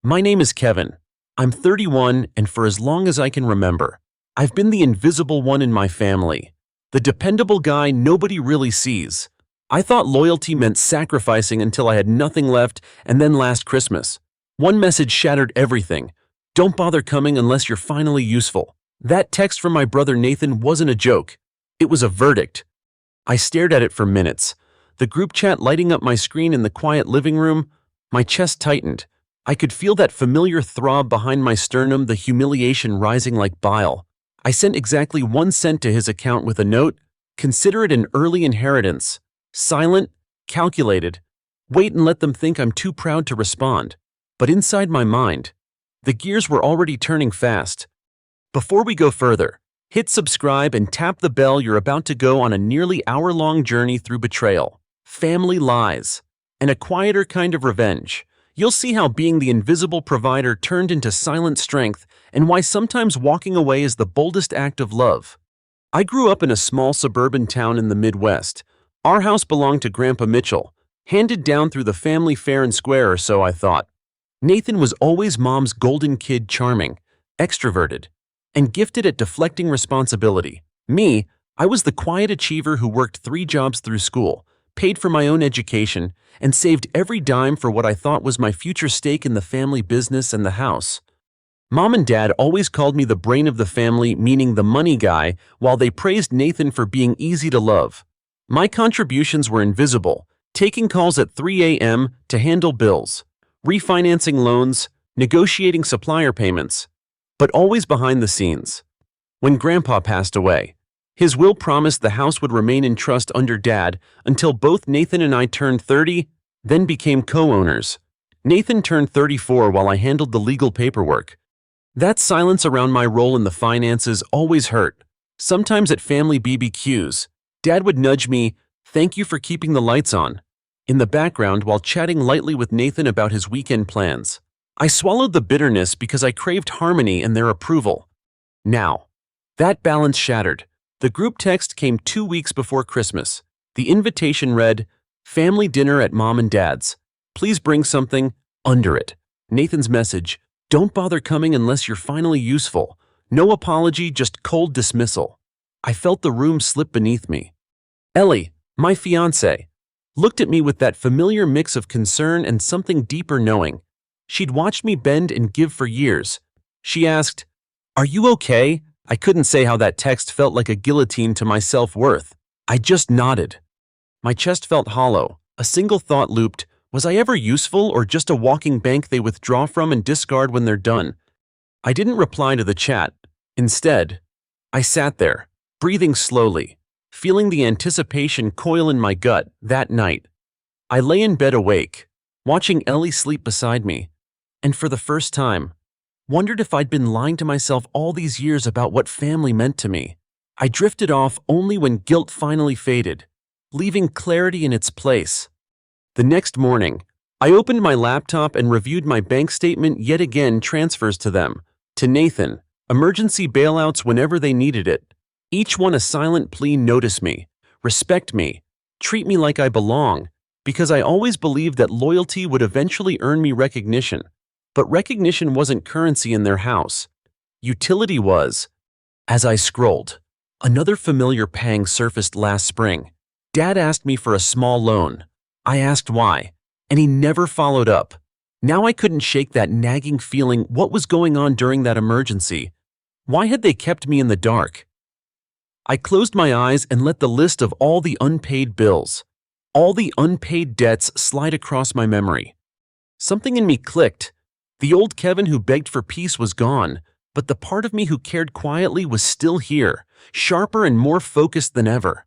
My name is Kevin. I'm 31, and for as long as I can remember, I've been the invisible one in my family, the dependable guy nobody really sees. I thought loyalty meant sacrificing until I had nothing left, and then last Christmas, one message shattered everything. Don't bother coming unless you're finally useful. That text from my brother Nathan wasn't a joke. It was a verdict. I stared at it for minutes, the group chat lighting up my screen in the quiet living room. My chest tightened. I could feel that familiar throb behind my sternum, the humiliation rising like bile. I sent exactly 1 cent to his account with a note, "Consider it an early inheritance." Silent, calculated. Wait and let them think I'm too proud to respond. But inside my mind, the gears were already turning fast. Before we go further, hit subscribe and tap the bell. You're about to go on a nearly hour-long journey through betrayal, family lies, and a quieter kind of revenge. You'll see how being the invisible provider turned into silent strength and why sometimes walking away is the boldest act of love. I grew up in a small suburban town in the Midwest. Our house belonged to Grandpa Mitchell, handed down through the family fair and square, or so I thought. Nathan was always Mom's golden kid, charming, extroverted, and gifted at deflecting responsibility. Me, I was the quiet achiever who worked 3 jobs through school, paid for my own education, and saved every dime for what I thought was my future stake in the family business and the house. Mom and Dad always called me the brain of the family, meaning the money guy, while they praised Nathan for being easy to love. My contributions were invisible, taking calls at 3 a.m. to handle bills, refinancing loans, negotiating supplier payments, but always behind the scenes. When Grandpa passed away, his will promised the house would remain in trust under Dad until both Nathan and I turned 30, then became co-owners. Nathan turned 34 while I handled the legal paperwork. That silence around my role in the finances always hurt. Sometimes at family BBQs, Dad would nudge me, "Thank you for keeping the lights on," in the background while chatting lightly with Nathan about his weekend plans. I swallowed the bitterness because I craved harmony and their approval. Now, that balance shattered. The group text came 2 weeks before Christmas. The invitation read, "Family dinner at Mom and Dad's. Please bring something." Under it, Nathan's message, "Don't bother coming unless you're finally useful." No apology, just cold dismissal. I felt the room slip beneath me. Ellie, my fiancée, looked at me with that familiar mix of concern and something deeper knowing. She'd watched me bend and give for years. She asked, "Are you okay?" I couldn't say how that text felt like a guillotine to my self-worth. I just nodded. My chest felt hollow. A single thought looped. Was I ever useful or just a walking bank they withdraw from and discard when they're done? I didn't reply to the chat. Instead, I sat there, breathing slowly, feeling the anticipation coil in my gut. That night, I lay in bed awake, watching Ellie sleep beside me, and for the first time, wondered if I'd been lying to myself all these years about what family meant to me. I drifted off only when guilt finally faded, leaving clarity in its place. The next morning, I opened my laptop and reviewed my bank statement. Yet again, transfers to them, to Nathan, emergency bailouts whenever they needed it. Each one a silent plea: notice me, respect me, treat me like I belong, because I always believed that loyalty would eventually earn me recognition. But recognition wasn't currency in their house. Utility was. As I scrolled, another familiar pang surfaced last spring. Dad asked me for a small loan. I asked why, and he never followed up. Now I couldn't shake that nagging feeling. What was going on during that emergency? Why had they kept me in the dark? I closed my eyes and let the list of all the unpaid bills, all the unpaid debts slide across my memory. Something in me clicked. The old Kevin who begged for peace was gone, but the part of me who cared quietly was still here, sharper and more focused than ever.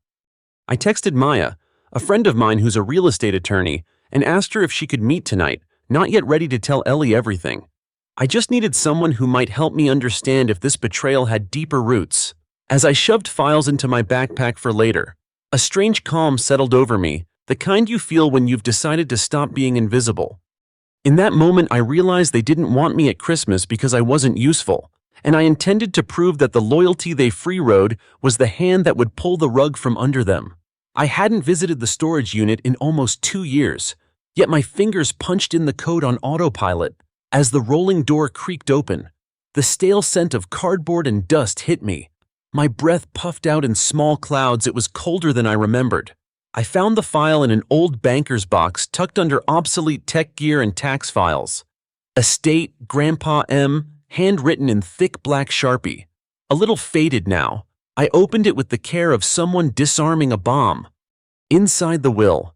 I texted Maya, a friend of mine who's a real estate attorney, and asked her if she could meet tonight, not yet ready to tell Ellie everything. I just needed someone who might help me understand if this betrayal had deeper roots. As I shoved files into my backpack for later, a strange calm settled over me, the kind you feel when you've decided to stop being invisible. In that moment, I realized they didn't want me at Christmas because I wasn't useful, and I intended to prove that the loyalty they free-rode was the hand that would pull the rug from under them. I hadn't visited the storage unit in almost 2 years, yet my fingers punched in the code on autopilot. As the rolling door creaked open, the stale scent of cardboard and dust hit me. My breath puffed out in small clouds. It was colder than I remembered. I found the file in an old banker's box tucked under obsolete tech gear and tax files. Estate, Grandpa M, handwritten in thick black Sharpie. A little faded now. I opened it with the care of someone disarming a bomb. Inside the will,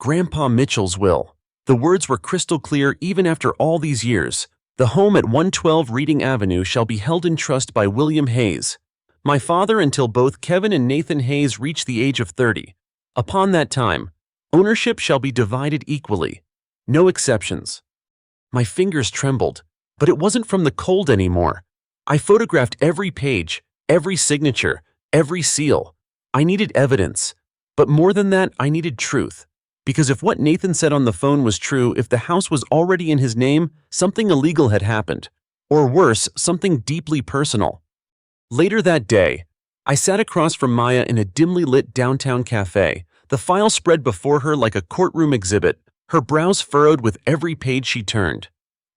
Grandpa Mitchell's will. The words were crystal clear even after all these years. The home at 112 Reading Avenue shall be held in trust by William Hayes, my father, until both Kevin and Nathan Hayes reach the age of 30. Upon that time, ownership shall be divided equally. No exceptions. My fingers trembled, but it wasn't from the cold anymore. I photographed every page, every signature, every seal. I needed evidence. But more than that, I needed truth. Because if what Nathan said on the phone was true, if the house was already in his name, something illegal had happened. Or worse, something deeply personal. Later that day, I sat across from Maya in a dimly lit downtown cafe, the file spread before her like a courtroom exhibit, her brows furrowed with every page she turned.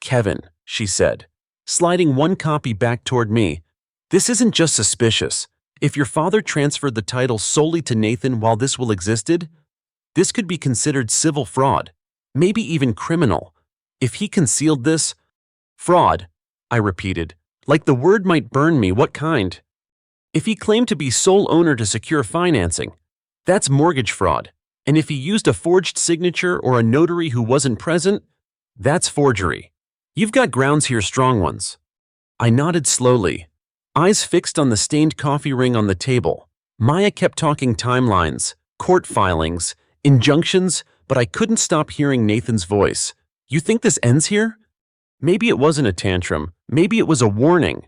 "Kevin," she said, sliding one copy back toward me, "this isn't just suspicious. If your father transferred the title solely to Nathan while this will existed, this could be considered civil fraud, maybe even criminal. If he concealed this—" "Fraud," I repeated, like the word might burn me. What kind? "If he claimed to be sole owner to secure financing, that's mortgage fraud. And if he used a forged signature or a notary who wasn't present, that's forgery. You've got grounds here, strong ones." I nodded slowly, eyes fixed on the stained coffee ring on the table. Maya kept talking timelines, court filings, injunctions, but I couldn't stop hearing Nathan's voice. "You think this ends here?" Maybe it wasn't a tantrum. Maybe it was a warning.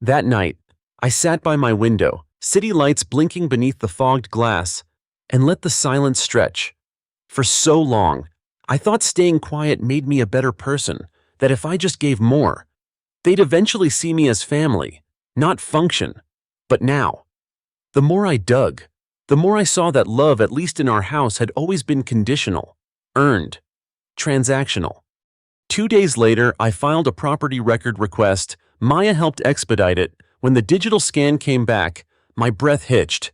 That night, I sat by my window, city lights blinking beneath the fogged glass, and let the silence stretch. For so long, I thought staying quiet made me a better person, that if I just gave more, they'd eventually see me as family, not function. But now, the more I dug, the more I saw that love, at least in our house, had always been conditional, earned, transactional. 2 days later, I filed a property record request. Maya helped expedite it. When the digital scan came back, my breath hitched.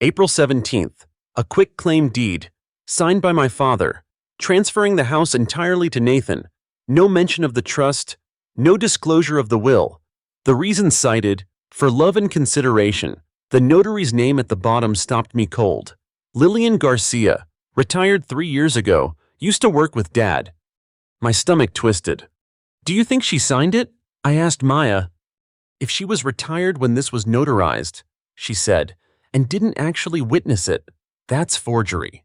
April 17th, a quick claim deed, signed by my father, transferring the house entirely to Nathan. No mention of the trust, no disclosure of the will. The reason cited, for love and consideration. The notary's name at the bottom stopped me cold. Lillian Garcia, retired 3 years ago, used to work with Dad. My stomach twisted. "Do you think she signed it?" I asked Maya. "If she was retired when this was notarized," she said, "and didn't actually witness it, that's forgery."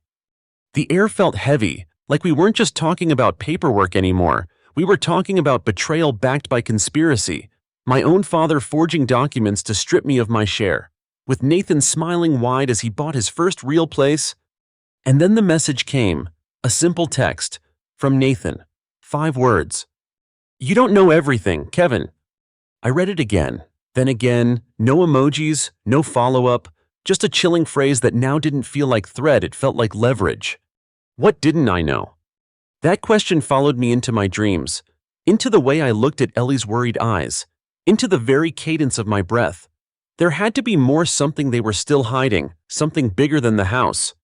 The air felt heavy, like we weren't just talking about paperwork anymore. We were talking about betrayal backed by conspiracy. My own father forging documents to strip me of my share, with Nathan smiling wide as he bought his first real place. And then the message came, a simple text, from Nathan. 5 words. "You don't know everything, Kevin." I read it again, then again, no emojis, no follow-up, just a chilling phrase that now didn't feel like threat, it felt like leverage. What didn't I know? That question followed me into my dreams, into the way I looked at Ellie's worried eyes, into the very cadence of my breath. There had to be more, something they were still hiding, something bigger than the house.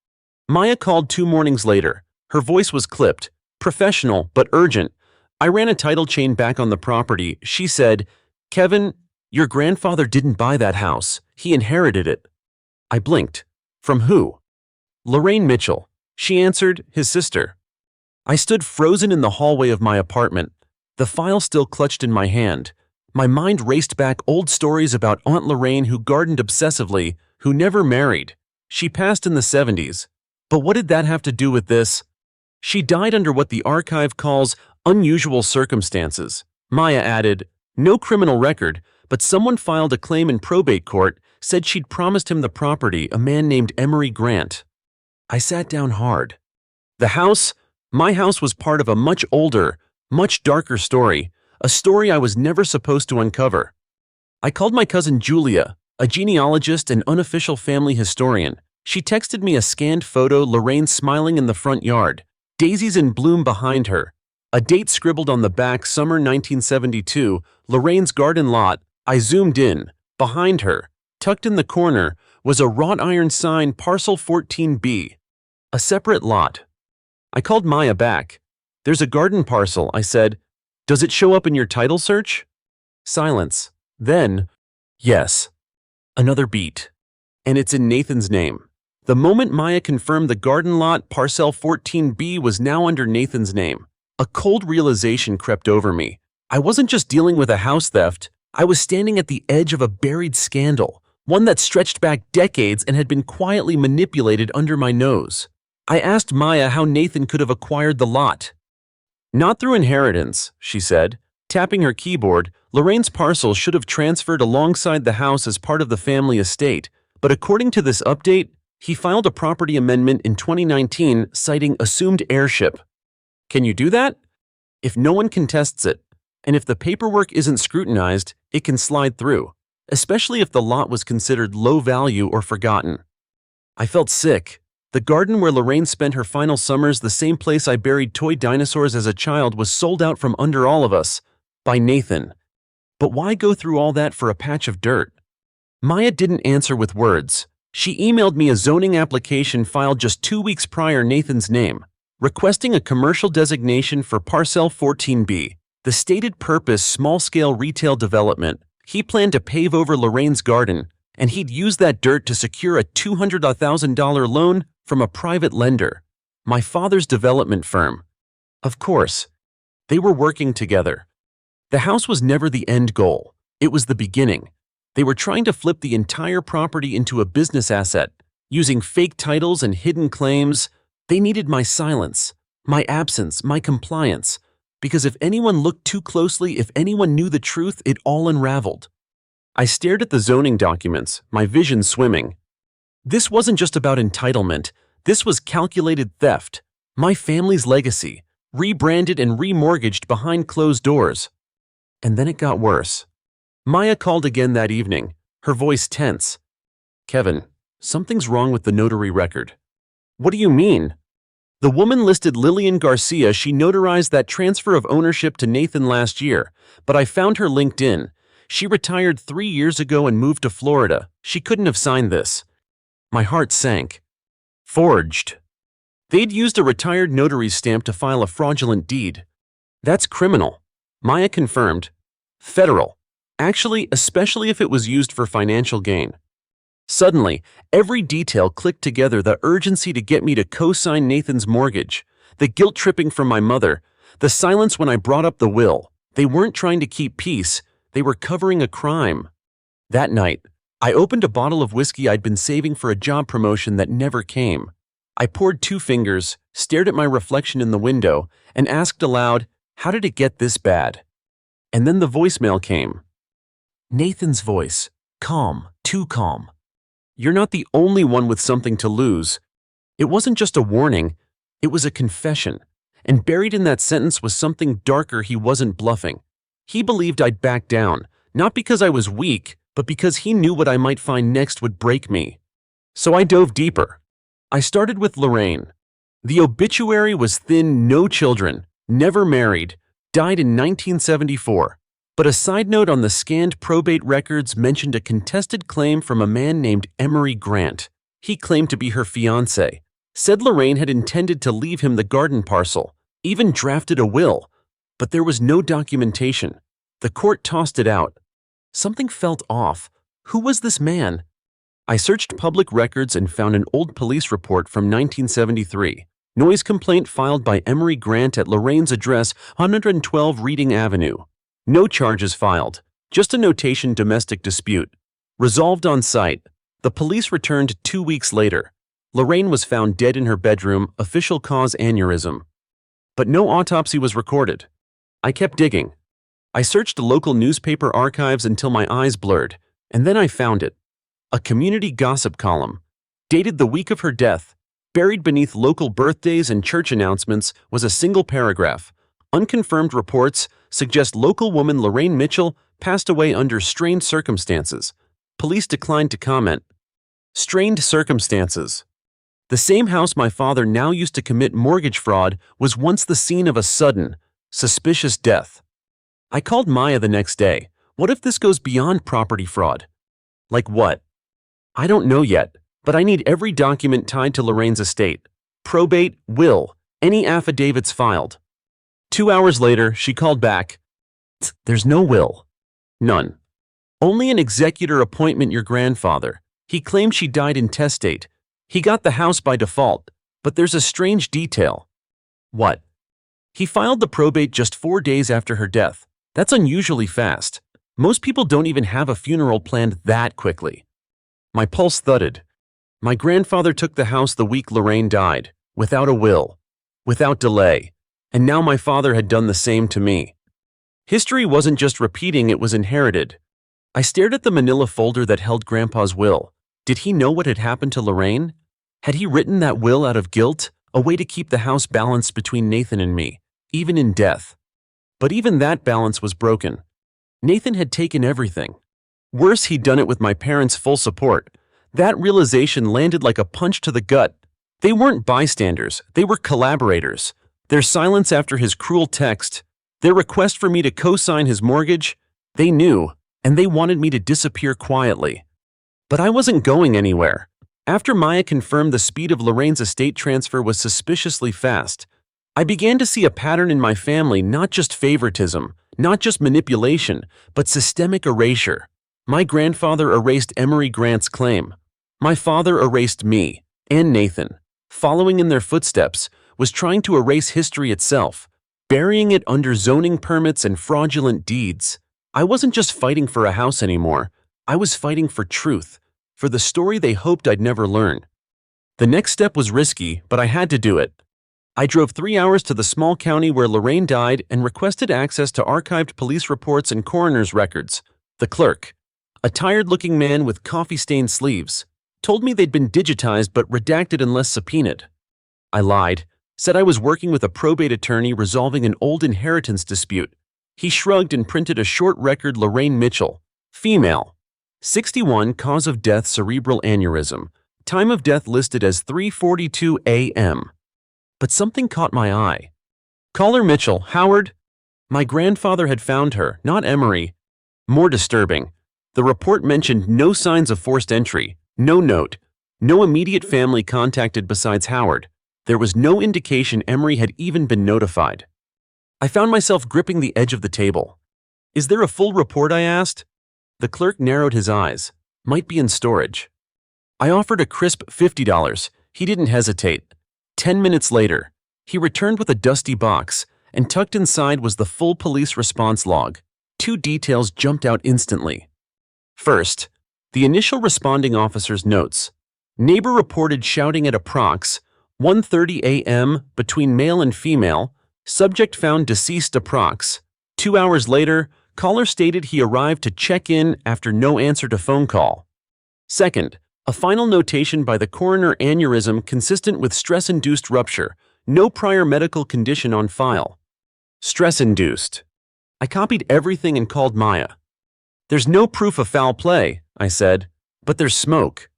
Maya called 2 mornings later. Her voice was clipped, professional but urgent. I ran a title chain back on the property. She said, "Kevin, your grandfather didn't buy that house. He inherited it." I blinked. "From who?" "Lorraine Mitchell." She answered, "His sister." I stood frozen in the hallway of my apartment, the file still clutched in my hand. My mind raced back, old stories about Aunt Lorraine who gardened obsessively, who never married. She passed in the 70s. But what did that have to do with this? She died under what the archive calls unusual circumstances. Maya added, "No criminal record, but someone filed a claim in probate court, said she'd promised him the property, a man named Emery Grant." I sat down hard. The house, my house, was part of a much older, much darker story, a story I was never supposed to uncover. I called my cousin Julia, a genealogist and unofficial family historian. She texted me a scanned photo, Lorraine smiling in the front yard, daisies in bloom behind her. A date scribbled on the back, summer 1972, Lorraine's garden lot. I zoomed in. Behind her, tucked in the corner, was a wrought iron sign, parcel 14B. A separate lot. I called Maya back. "There's a garden parcel," I said. "Does it show up in your title search?" Silence. Then, "Yes." Another beat. "And it's in Nathan's name." The moment Maya confirmed the garden lot, parcel 14B, was now under Nathan's name, a cold realization crept over me. I wasn't just dealing with a house theft. I was standing at the edge of a buried scandal, one that stretched back decades and had been quietly manipulated under my nose. I asked Maya how Nathan could have acquired the lot. "Not through inheritance," she said. Tapping her keyboard, "Lorraine's parcel should have transferred alongside the house as part of the family estate, but according to this update, he filed a property amendment in 2019 citing assumed heirship." Can you do that? If no one contests it, and if the paperwork isn't scrutinized, it can slide through, especially if the lot was considered low value or forgotten. I felt sick. The garden where Lorraine spent her final summers, the same place I buried toy dinosaurs as a child, was sold out from under all of us, by Nathan. But why go through all that for a patch of dirt? Maya didn't answer with words. She emailed me a zoning application filed just 2 weeks prior, Nathan's name, requesting a commercial designation for parcel 14B. The stated purpose: small-scale retail development. He planned to pave over Lorraine's garden, and he'd use that dirt to secure a $200,000 loan from a private lender, my father's development firm. Of course, they were working together. The house was never the end goal. It was the beginning. They were trying to flip the entire property into a business asset, using fake titles and hidden claims. They needed my silence, my absence, my compliance, because if anyone looked too closely, if anyone knew the truth, it all unraveled. I stared at the zoning documents, my vision swimming. This wasn't just about entitlement. This was calculated theft, my family's legacy, rebranded and remortgaged behind closed doors. And then it got worse. Maya called again that evening, her voice tense. "Kevin, something's wrong with the notary record." "What do you mean?" "The woman listed Lillian Garcia. She notarized that transfer of ownership to Nathan last year, but I found her LinkedIn. She retired 3 years ago and moved to Florida. She couldn't have signed this." My heart sank. Forged. They'd used a retired notary's stamp to file a fraudulent deed. That's criminal. Maya confirmed. Federal. Actually, especially if it was used for financial gain. Suddenly, every detail clicked together: the urgency to get me to co-sign Nathan's mortgage, the guilt tripping from my mother, the silence when I brought up the will. They weren't trying to keep peace. They were covering a crime. That night, I opened a bottle of whiskey I'd been saving for a job promotion that never came. I poured 2 fingers, stared at my reflection in the window, and asked aloud, how did it get this bad? And then the voicemail came. Nathan's voice, calm, too calm. "You're not the only one with something to lose." It wasn't just a warning, it was a confession. And buried in that sentence was something darker. He wasn't bluffing. He believed I'd back down, not because I was weak, but because he knew what I might find next would break me. So I dove deeper. I started with Lorraine. The obituary was thin: no children, never married, died in 1974. But a side note on the scanned probate records mentioned a contested claim from a man named Emery Grant. He claimed to be her fiancé, said Lorraine had intended to leave him the garden parcel, even drafted a will. But there was no documentation. The court tossed it out. Something felt off. Who was this man? I searched public records and found an old police report from 1973. Noise complaint filed by Emery Grant at Lorraine's address, 112 Reading Avenue. No charges filed, just a notation: domestic dispute. Resolved on site. The police returned 2 weeks later. Lorraine was found dead in her bedroom, official cause aneurysm. But no autopsy was recorded. I kept digging. I searched local newspaper archives until my eyes blurred, and then I found it. A community gossip column, dated the week of her death. Buried beneath local birthdays and church announcements was a single paragraph. Unconfirmed reports suggest local woman Lorraine Mitchell passed away under strained circumstances. Police declined to comment. Strained circumstances. The same house my father now used to commit mortgage fraud was once the scene of a sudden, Suspicious death. I called Maya the next day. What if this goes beyond property fraud? Like what? I don't know yet, but I need every document tied to Lorraine's estate. Probate, will, any affidavits filed. 2 hours later, she called back. There's no will. None. Only an executor appointment your grandfather. He claimed she died intestate. He got the house by default, but there's a strange detail. What? He filed the probate just 4 days after her death. That's unusually fast. Most people don't even have a funeral planned that quickly. My pulse thudded. My grandfather took the house the week Lorraine died, without a will, without delay, and now my father had done the same to me. History wasn't just repeating, it was inherited. I stared at the manila folder that held Grandpa's will. Did he know what had happened to Lorraine? Had he written that will out of guilt, a way to keep the house balanced between Nathan and me, even in death? But even that balance was broken. Nathan had taken everything. Worse, he'd done it with my parents' full support. That realization landed like a punch to the gut. They weren't bystanders, they were collaborators. Their silence after his cruel text, their request for me to co-sign his mortgage, they knew, and they wanted me to disappear quietly. But I wasn't going anywhere. After Maya confirmed the speed of Lorraine's estate transfer was suspiciously fast, I began to see a pattern in my family, not just favoritism, not just manipulation, but systemic erasure. My grandfather erased Emery Grant's claim. My father erased me, and Nathan, following in their footsteps, was trying to erase history itself, burying it under zoning permits and fraudulent deeds. I wasn't just fighting for a house anymore. I was fighting for truth, for the story they hoped I'd never learn. The next step was risky, but I had to do it. I drove 3 hours to the small county where Lorraine died and requested access to archived police reports and coroner's records. The clerk, a tired-looking man with coffee-stained sleeves, told me they'd been digitized but redacted unless subpoenaed. I lied, said I was working with a probate attorney resolving an old inheritance dispute. He shrugged and printed a short record. Lorraine Mitchell, female, 61, cause of death cerebral aneurysm, time of death listed as 3:42 a.m. But something caught my eye. Caller Mitchell, Howard. My grandfather had found her, not Emery. More disturbing, the report mentioned no signs of forced entry, no note, no immediate family contacted besides Howard. There was no indication Emery had even been notified. I found myself gripping the edge of the table. Is there a full report? I asked. The clerk narrowed his eyes. Might be in storage. I offered a crisp $50. He didn't hesitate. 10 minutes later, he returned with a dusty box, and tucked inside was the full police response log. 2 details jumped out instantly. First, the initial responding officer's notes. Neighbor reported shouting at approx. 1:30 a.m. between male and female. Subject found deceased approx. 2 hours later, caller stated he arrived to check in after no answer to phone call. Second, a final notation by the coroner: aneurysm consistent with stress-induced rupture, no prior medical condition on file. Stress-induced. I copied everything and called Maya. There's no proof of foul play, I said, but there's smoke.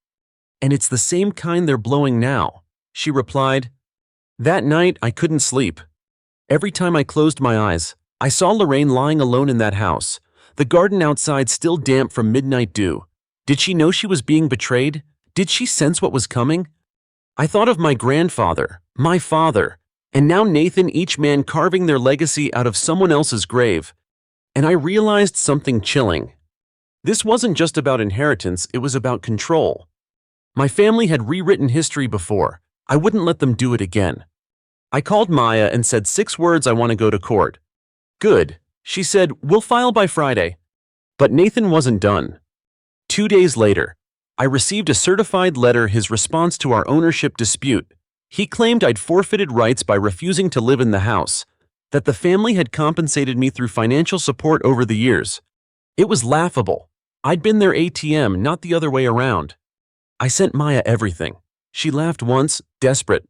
And it's the same kind they're blowing now, she replied. That night, I couldn't sleep. Every time I closed my eyes, I saw Lorraine lying alone in that house, the garden outside still damp from midnight dew. Did she know she was being betrayed? Did she sense what was coming? I thought of my grandfather, my father, and now Nathan, each man carving their legacy out of someone else's grave. And I realized something chilling. This wasn't just about inheritance, it was about control. My family had rewritten history before. I wouldn't let them do it again. I called Maya and said 6 words: I want to go to court. Good, she said, we'll file by Friday. But Nathan wasn't done. 2 days later, I received a certified letter, his response to our ownership dispute. He claimed I'd forfeited rights by refusing to live in the house, that the family had compensated me through financial support over the years. It was laughable. I'd been their ATM, not the other way around. I sent Maya everything. She laughed once, desperate.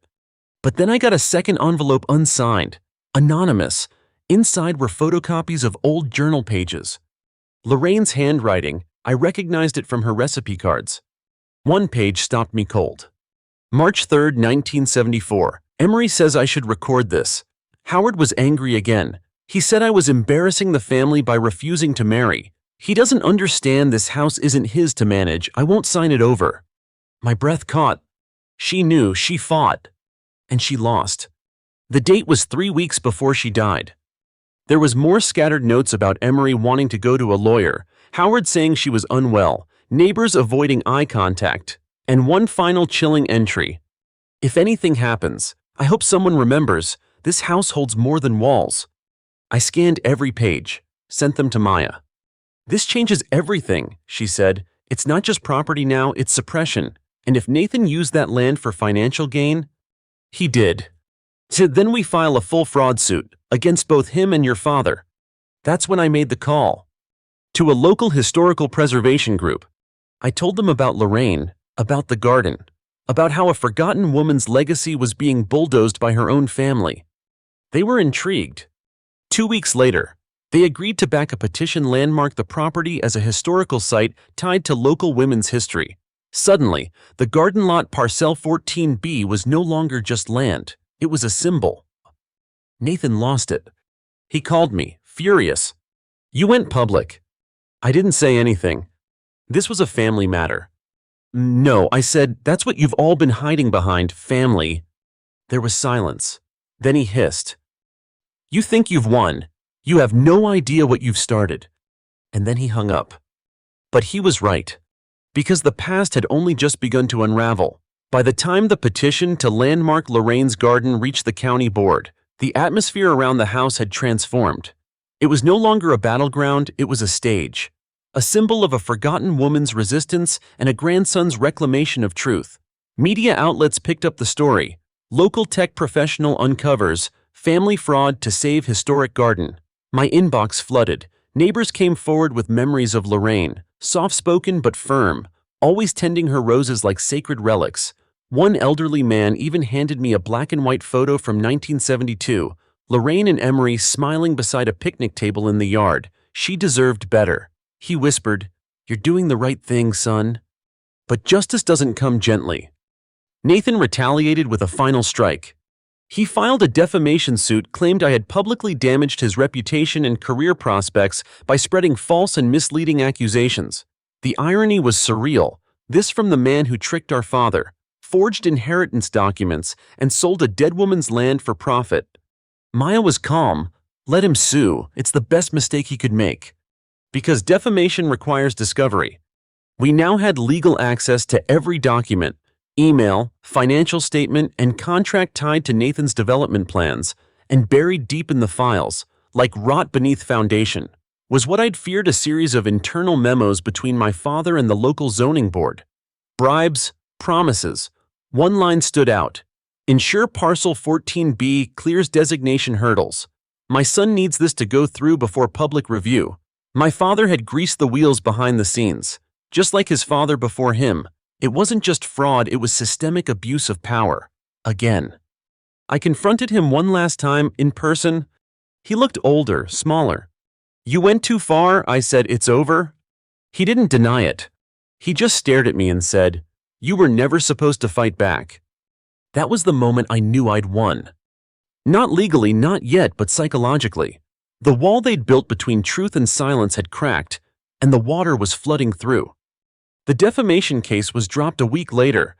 But then I got a second envelope unsigned, anonymous. Inside were photocopies of old journal pages. Lorraine's handwriting, I recognized it from her recipe cards. One page stopped me cold. March 3, 1974. Emery says I should record this. Howard was angry again. He said I was embarrassing the family by refusing to marry. He doesn't understand this house isn't his to manage. I won't sign it over. My breath caught. She knew, she fought. And she lost. The date was 3 weeks before she died. There was more scattered notes about Emery wanting to go to a lawyer, Howard saying she was unwell, neighbors avoiding eye contact, and one final chilling entry. If anything happens, I hope someone remembers, this house holds more than walls. I scanned every page, sent them to Maya. This changes everything, she said. It's not just property now, it's suppression. And if Nathan used that land for financial gain, he did. So then we file a full fraud suit against both him and your father. That's when I made the call. To a local historical preservation group. I told them about Lorraine, about the garden, about how a forgotten woman's legacy was being bulldozed by her own family. They were intrigued. 2 weeks later, they agreed to back a petition landmark the property as a historical site tied to local women's history. Suddenly, the garden lot Parcel 14B was no longer just land. It was a symbol. Nathan lost it. He called me, furious. You went public. I didn't say anything. This was a family matter. No, I said, that's what you've all been hiding behind, family. There was silence. Then he hissed. You think you've won. You have no idea what you've started. And then he hung up. But he was right. Because the past had only just begun to unravel. By the time the petition to landmark Lorraine's garden reached the county board, the atmosphere around the house had transformed. It was no longer a battleground, it was a stage. A symbol of a forgotten woman's resistance and a grandson's reclamation of truth. Media outlets picked up the story. Local tech professional uncovers family fraud to save historic garden. My inbox flooded. Neighbors came forward with memories of Lorraine, soft-spoken but firm, always tending her roses like sacred relics. One elderly man even handed me a black and white photo from 1972, Lorraine and Emery smiling beside a picnic table in the yard. She deserved better. He whispered, "You're doing the right thing, son." But justice doesn't come gently. Nathan retaliated with a final strike. He filed a defamation suit, claimed I had publicly damaged his reputation and career prospects by spreading false and misleading accusations. The irony was surreal. This from the man who tricked our father, forged inheritance documents, and sold a dead woman's land for profit. Maya was calm. Let him sue. It's the best mistake he could make. Because defamation requires discovery. We now had legal access to every document, email, financial statement, and contract tied to Nathan's development plans, and buried deep in the files, like rot beneath foundation, was what I'd feared, a series of internal memos between my father and the local zoning board. Bribes, promises. One line stood out. Ensure parcel 14B clears designation hurdles. My son needs this to go through before public review. My father had greased the wheels behind the scenes. Just like his father before him, it wasn't just fraud, it was systemic abuse of power. Again. I confronted him one last time, in person. He looked older, smaller. You went too far, I said. It's over. He didn't deny it. He just stared at me and said, "You were never supposed to fight back." That was the moment I knew I'd won. Not legally, not yet, but psychologically. The wall they'd built between truth and silence had cracked, and the water was flooding through. The defamation case was dropped a week later.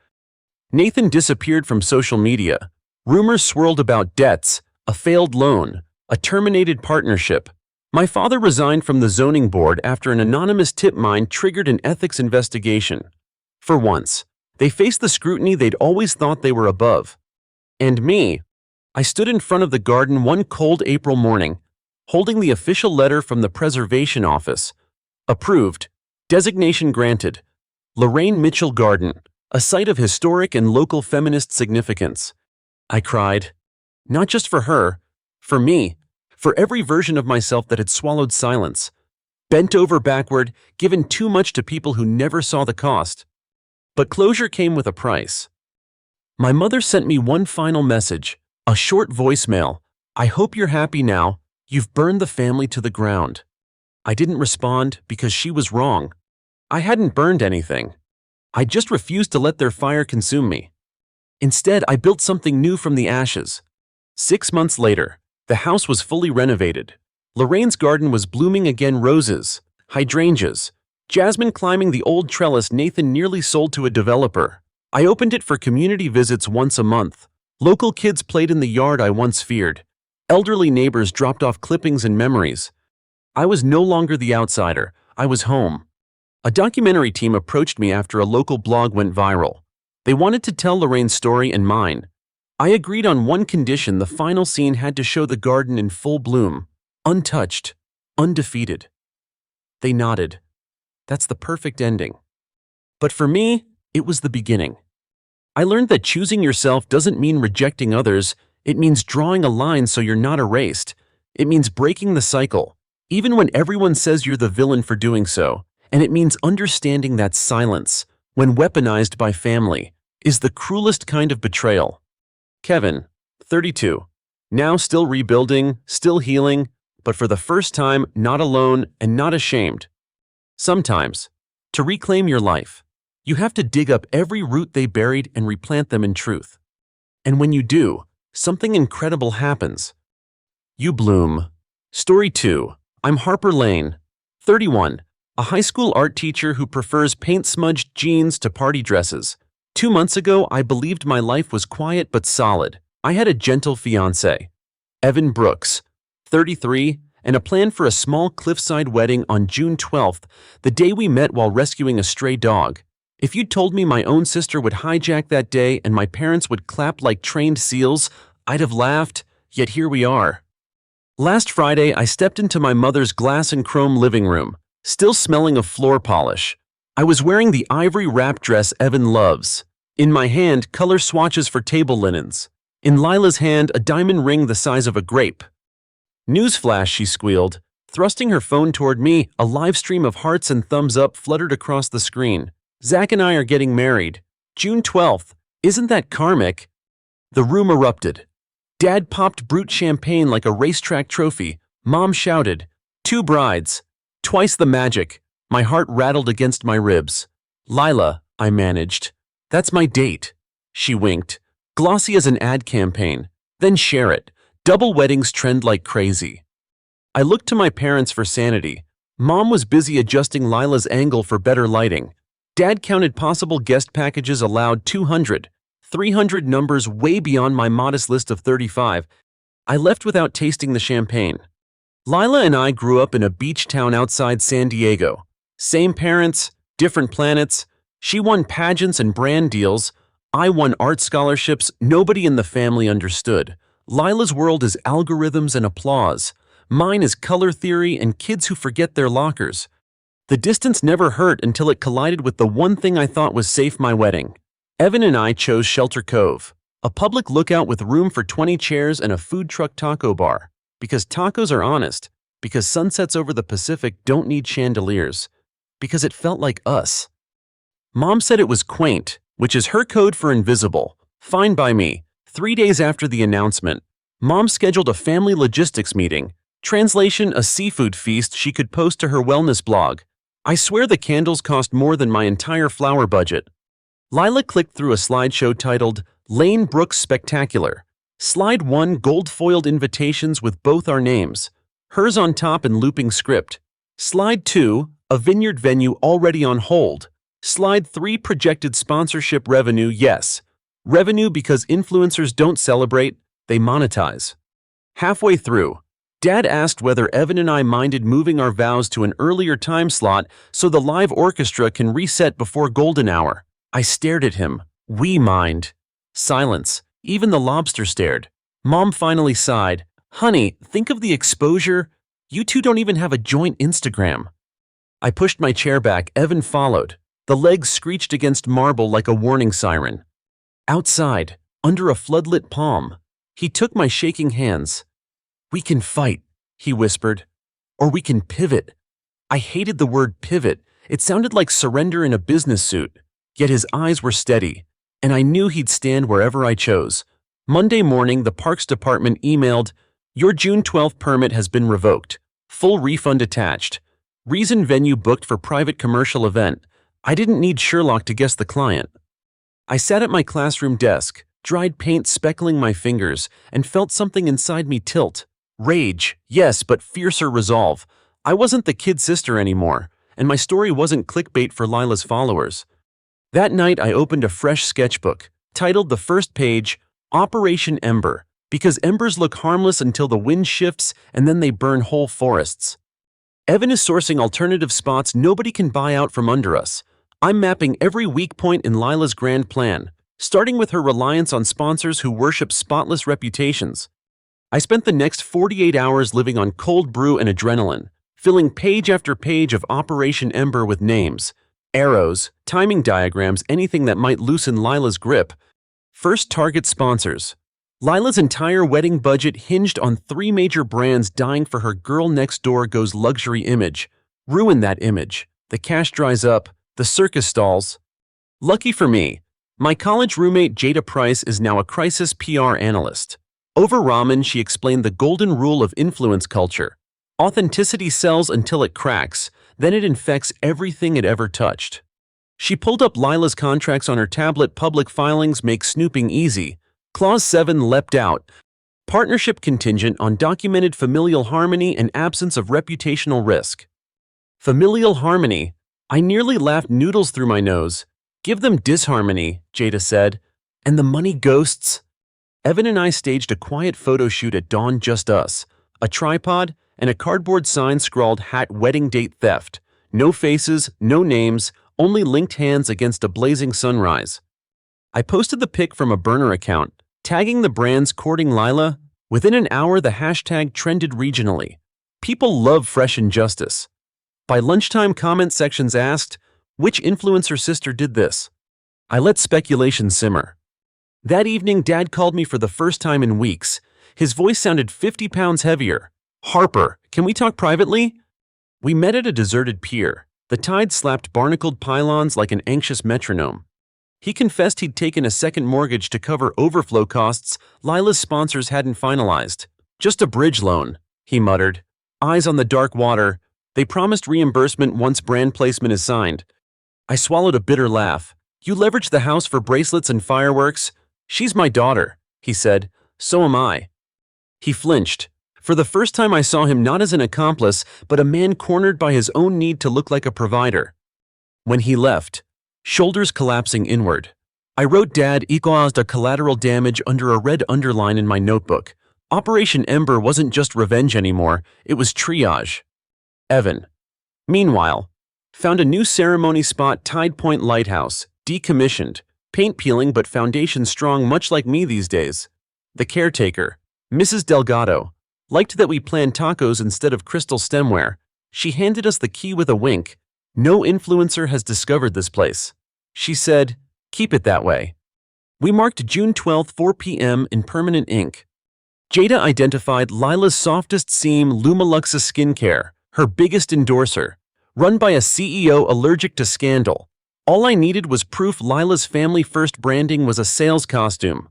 Nathan disappeared from social media. Rumors swirled about debts, a failed loan, a terminated partnership. My father resigned from the zoning board after an anonymous tip mine triggered an ethics investigation. For once, they faced the scrutiny they'd always thought they were above. And me, I stood in front of the garden one cold April morning, holding the official letter from the preservation office. Approved. Designation granted. Lorraine Mitchell Garden, a site of historic and local feminist significance. I cried. Not just for her, for me, for every version of myself that had swallowed silence, bent over backward, given too much to people who never saw the cost. But closure came with a price. My mother sent me one final message, a short voicemail. "I hope you're happy now. You've burned the family to the ground." I didn't respond because she was wrong. I hadn't burned anything. I just refused to let their fire consume me. Instead, I built something new from the ashes. 6 months later, The house was fully renovated. Lorraine's garden was blooming again, roses, hydrangeas, jasmine climbing the old trellis Nathan nearly sold to a developer. I opened it for community visits once a month. Local kids played in the yard I once feared. Elderly neighbors dropped off clippings and memories. I was no longer the outsider. I was home. A documentary team approached me after a local blog went viral. They wanted to tell Lorraine's story and mine. I agreed on one condition: the final scene had to show the garden in full bloom, untouched, undefeated. They nodded. That's the perfect ending. But for me, it was the beginning. I learned that choosing yourself doesn't mean rejecting others. It means drawing a line so you're not erased. It means breaking the cycle, even when everyone says you're the villain for doing so. And it means understanding that silence, when weaponized by family, is the cruelest kind of betrayal. Kevin, 32. Now still rebuilding, still healing, but for the first time not alone and not ashamed. Sometimes, to reclaim your life, you have to dig up every root they buried and replant them in truth. And when you do, something incredible happens. You bloom. Story 2. I'm Harper Lane, 31, a high school art teacher who prefers paint-smudged jeans to party dresses. 2 months ago, I believed my life was quiet but solid. I had a gentle fiancé, Evan Brooks, 33, and a plan for a small cliffside wedding on June 12th, the day we met while rescuing a stray dog. If you'd told me my own sister would hijack that day and my parents would clap like trained seals, I'd have laughed, yet here we are. Last Friday, I stepped into my mother's glass and chrome living room, still smelling of floor polish. I was wearing the ivory wrap dress Evan loves. In my hand, color swatches for table linens. In Lila's hand, a diamond ring the size of a grape. Newsflash, she squealed, thrusting her phone toward me. A live stream of hearts and thumbs up fluttered across the screen. Zach and I are getting married. June 12th. Isn't that karmic? The room erupted. Dad popped brute champagne like a racetrack trophy. Mom shouted, 2 brides. Twice the magic. My heart rattled against my ribs. Lila, I managed. That's my date. She winked. Glossy as an ad campaign. Then share it. Double weddings trend like crazy. I looked to my parents for sanity. Mom was busy adjusting Lila's angle for better lighting. Dad counted possible guest packages allowed: 200, 300 numbers way beyond my modest list of 35. I left without tasting the champagne. Lila and I grew up in a beach town outside San Diego. Same parents, different planets. She won pageants and brand deals. I won art scholarships nobody in the family understood. Lila's world is algorithms and applause. Mine is color theory and kids who forget their lockers. The distance never hurt until it collided with the one thing I thought was safe: my wedding. Evan and I chose Shelter Cove, a public lookout with room for 20 chairs and a food truck taco bar. Because tacos are honest. Because sunsets over the Pacific don't need chandeliers. Because it felt like us. Mom said it was quaint, which is her code for invisible. Fine by me. 3 days after the announcement, Mom scheduled a family logistics meeting. Translation: a seafood feast she could post to her wellness blog. I swear the candles cost more than my entire flower budget. Lila clicked through a slideshow titled Lane Brooks Spectacular. Slide 1: gold-foiled invitations with both our names. Hers on top in looping script. Slide 2: a vineyard venue already on hold. Slide 3: projected sponsorship revenue. Yes. Revenue because influencers don't celebrate, they monetize. Halfway through, Dad asked whether Evan and I minded moving our vows to an earlier time slot so the live orchestra can reset before golden hour. I stared at him. We mind. Silence. Even the lobster stared. Mom finally sighed. Honey, think of the exposure. You two don't even have a joint Instagram. I pushed my chair back. Evan followed. The legs screeched against marble like a warning siren. Outside, under a floodlit palm, he took my shaking hands. We can fight, he whispered. Or we can pivot. I hated the word pivot. It sounded like surrender in a business suit. Yet his eyes were steady, and I knew he'd stand wherever I chose. Monday morning, the Parks Department emailed, your June 12th permit has been revoked. Full refund attached. Reason: venue booked for private commercial event. I didn't need Sherlock to guess the client. I sat at my classroom desk, dried paint speckling my fingers, and felt something inside me tilt. Rage, yes, but fiercer resolve. I wasn't the kid sister anymore, and my story wasn't clickbait for Lila's followers. That night I opened a fresh sketchbook, titled the first page, Operation Ember, because embers look harmless until the wind shifts and then they burn whole forests. Evan is sourcing alternative spots nobody can buy out from under us. I'm mapping every weak point in Lila's grand plan, starting with her reliance on sponsors who worship spotless reputations. I spent the next 48 hours living on cold brew and adrenaline, filling page after page of Operation Ember with names, arrows, timing diagrams, anything that might loosen Lila's grip. First, target sponsors. Lila's entire wedding budget hinged on 3 major brands dying for her girl next door goes luxury image. Ruin that image. The cash dries up. The circus stalls. Lucky for me, my college roommate Jada Price is now a crisis PR analyst. Over ramen, she explained the golden rule of influence culture. Authenticity sells until it cracks, then it infects everything it ever touched. She pulled up Lila's contracts on her tablet. Public filings make snooping easy. Clause 7 leapt out. Partnership contingent on documented familial harmony and absence of reputational risk. Familial harmony. I nearly laughed noodles through my nose. Give them disharmony, Jada said. And the money ghosts? Evan and I staged a quiet photo shoot at dawn, just us. A tripod and a cardboard sign scrawled "Hat Wedding Date Theft." No faces, no names, only linked hands against a blazing sunrise. I posted the pic from a burner account, tagging the brands courting Lila. Within an hour, the hashtag trended regionally. People love fresh injustice. By lunchtime, comment sections asked, which influencer sister did this? I let speculation simmer. That evening, Dad called me for the first time in weeks. His voice sounded 50 pounds heavier. Harper, can we talk privately? We met at a deserted pier. The tide slapped barnacled pylons like an anxious metronome. He confessed he'd taken a second mortgage to cover overflow costs Lila's sponsors hadn't finalized. Just a bridge loan, he muttered. Eyes on the dark water. They promised reimbursement once brand placement is signed. I swallowed a bitter laugh. You leveraged the house for bracelets and fireworks? She's my daughter, he said. So am I. He flinched. For the first time I saw him not as an accomplice, but a man cornered by his own need to look like a provider. When he left, shoulders collapsing inward, I wrote Dad caused a collateral damage under a red underline in my notebook. Operation Ember wasn't just revenge anymore, it was triage. Evan. Meanwhile, found a new ceremony spot, Tide Point Lighthouse, decommissioned, paint peeling but foundation strong, much like me these days. The caretaker, Mrs. Delgado, liked that we planned tacos instead of crystal stemware. She handed us the key with a wink. No influencer has discovered this place. She said, keep it that way. We marked June 12, 4 p.m. in permanent ink. Jada identified Lila's softest seam, Lumiluxa Skincare, her biggest endorser, run by a CEO allergic to scandal. All I needed was proof Lila's family first branding was a sales costume.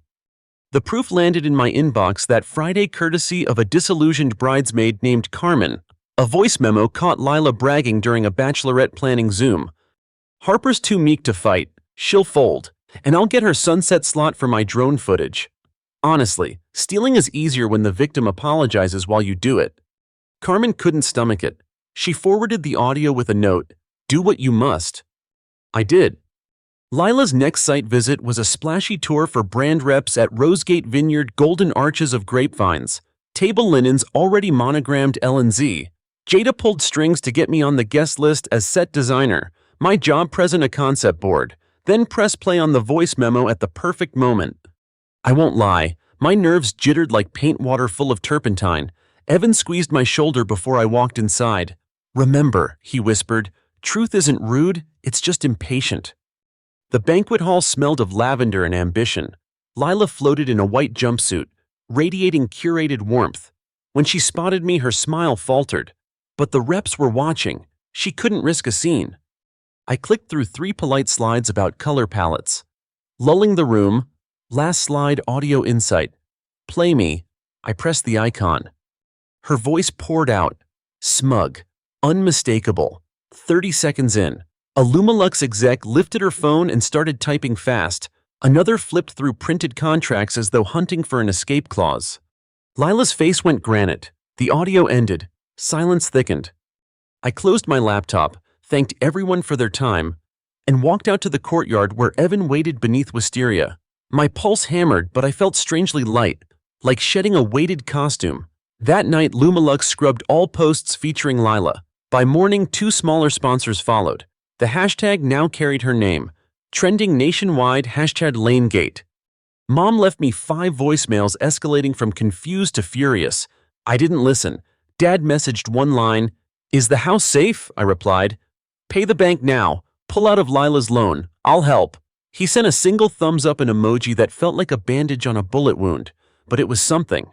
The proof landed in my inbox that Friday courtesy of a disillusioned bridesmaid named Carmen. A voice memo caught Lila bragging during a bachelorette planning Zoom. Harper's too meek to fight, she'll fold, and I'll get her sunset slot for my drone footage. Honestly, stealing is easier when the victim apologizes while you do it. Carmen couldn't stomach it. She forwarded the audio with a note, do what you must. I did. Lila's next site visit was a splashy tour for brand reps at Rosegate Vineyard, golden arches of grapevines, table linens already monogrammed L&Z. Jada pulled strings to get me on the guest list as set designer, my job present a concept board, then press play on the voice memo at the perfect moment. I won't lie, my nerves jittered like paint water full of turpentine. Evan squeezed my shoulder before I walked inside. Remember, he whispered, truth isn't rude, it's just impatient. The banquet hall smelled of lavender and ambition. Lila floated in a white jumpsuit, radiating curated warmth. When she spotted me, her smile faltered. But the reps were watching. She couldn't risk a scene. I clicked through 3 polite slides about color palettes. Lulling the room. Last slide, audio insight. Play me. I pressed the icon. Her voice poured out. Smug. Unmistakable. 30 seconds in, a Lumelux exec lifted her phone and started typing fast. Another flipped through printed contracts as though hunting for an escape clause. Lila's face went granite. The audio ended. Silence thickened. I closed my laptop, thanked everyone for their time, and walked out to the courtyard where Evan waited beneath wisteria. My pulse hammered, but I felt strangely light, like shedding a weighted costume. That night, Lumalux scrubbed all posts featuring Lila. By morning, 2 smaller sponsors followed. The hashtag now carried her name, trending nationwide #LaneGate. Mom left me 5 voicemails escalating from confused to furious. I didn't listen. Dad messaged one line, "Is the house safe?" I replied. "Pay the bank now. Pull out of Lila's loan. I'll help." He sent a single thumbs up an emoji that felt like a bandage on a bullet wound, but it was something.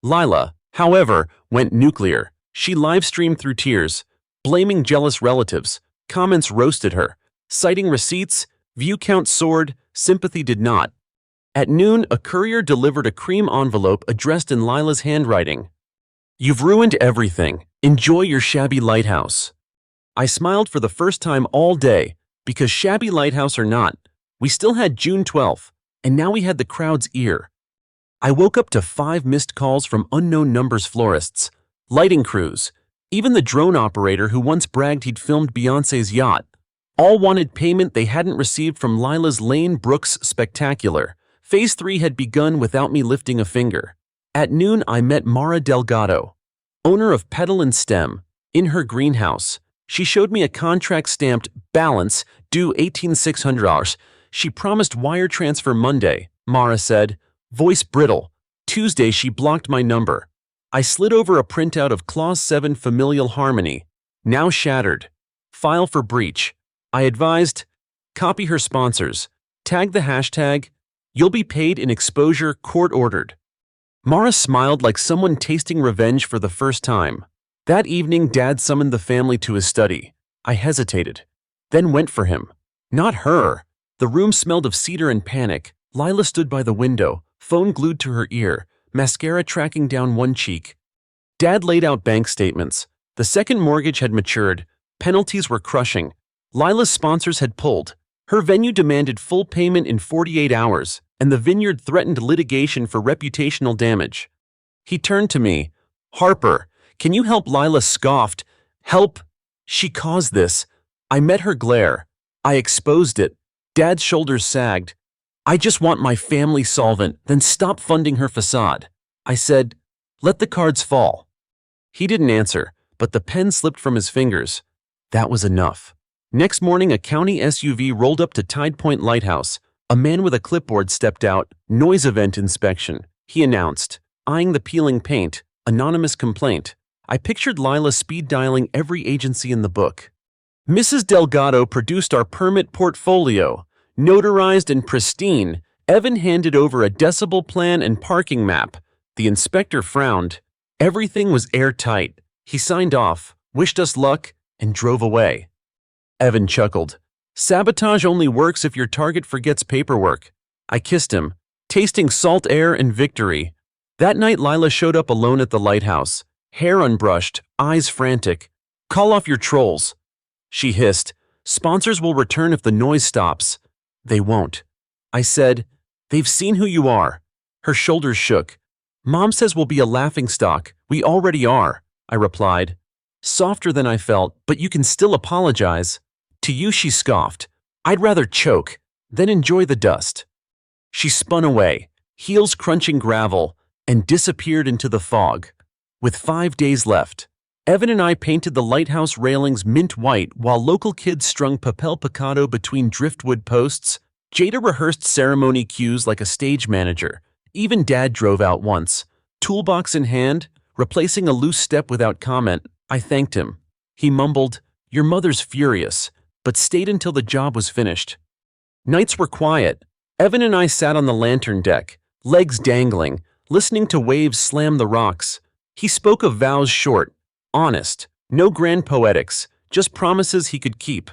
Lila, however, went nuclear. She live-streamed through tears, blaming jealous relatives. Comments roasted her, citing receipts, view count soared, sympathy did not. At noon, a courier delivered a cream envelope addressed in Lila's handwriting. "You've ruined everything. Enjoy your shabby lighthouse." I smiled for the first time all day, because shabby lighthouse or not, we still had June 12th, and now we had the crowd's ear. I woke up to 5 missed calls from unknown numbers florists, lighting crews, even the drone operator who once bragged he'd filmed Beyoncé's yacht. All wanted payment they hadn't received from Lila's Lane Brooks Spectacular. Phase 3 had begun without me lifting a finger. At noon, I met Mara Delgado, owner of Petal and Stem, in her greenhouse. She showed me a contract stamped balance due $18,600. She promised wire transfer Monday, Mara said, voice brittle. Tuesday, she blocked my number. I slid over a printout of Clause 7 familial harmony, now shattered. File for breach. I advised, copy her sponsors, tag the hashtag, you'll be paid in exposure court ordered. Mara smiled like someone tasting revenge for the first time. That evening, Dad summoned the family to his study. I hesitated, then went for him. Not her. The room smelled of cedar and panic. Lila stood by the window, phone glued to her ear, mascara tracking down one cheek. Dad laid out bank statements. The second mortgage had matured. Penalties were crushing. Lila's sponsors had pulled. Her venue demanded full payment in 48 hours, and the vineyard threatened litigation for reputational damage. He turned to me. "Harper, can you help?" Lila scoffed. "Help? She caused this." I met her glare. I exposed it. Dad's shoulders sagged. "I just want my family solvent, then stop funding her facade." I said, "Let the cards fall." He didn't answer, but the pen slipped from his fingers. That was enough. Next morning, a county SUV rolled up to Tide Point Lighthouse. A man with a clipboard stepped out. "Noise event inspection," he announced, eyeing the peeling paint. "Anonymous complaint." I pictured Lila speed dialing every agency in the book. Mrs. Delgado produced our permit portfolio. Notarized and pristine, Evan handed over a decibel plan and parking map. The inspector frowned. Everything was airtight. He signed off, wished us luck, and drove away. Evan chuckled. "Sabotage only works if your target forgets paperwork." I kissed him, tasting salt air and victory. That night, Lila showed up alone at the lighthouse, hair unbrushed, eyes frantic. "Call off your trolls," she hissed. "Sponsors will return if the noise stops." "They won't." I said, "They've seen who you are." Her shoulders shook. "Mom says we'll be a laughingstock. We already are," I replied. Softer than I felt, "But you can still apologize." "To you," she scoffed. "I'd rather choke, then enjoy the dust." She spun away, heels crunching gravel, and disappeared into the fog. With 5 days left, Evan and I painted the lighthouse railings mint white while local kids strung papel picado between driftwood posts. Jada rehearsed ceremony cues like a stage manager. Even Dad drove out once, toolbox in hand, replacing a loose step without comment. I thanked him. He mumbled, "Your mother's furious," but stayed until the job was finished. Nights were quiet. Evan and I sat on the lantern deck, legs dangling, listening to waves slam the rocks. He spoke of vows short, honest, no grand poetics, just promises he could keep.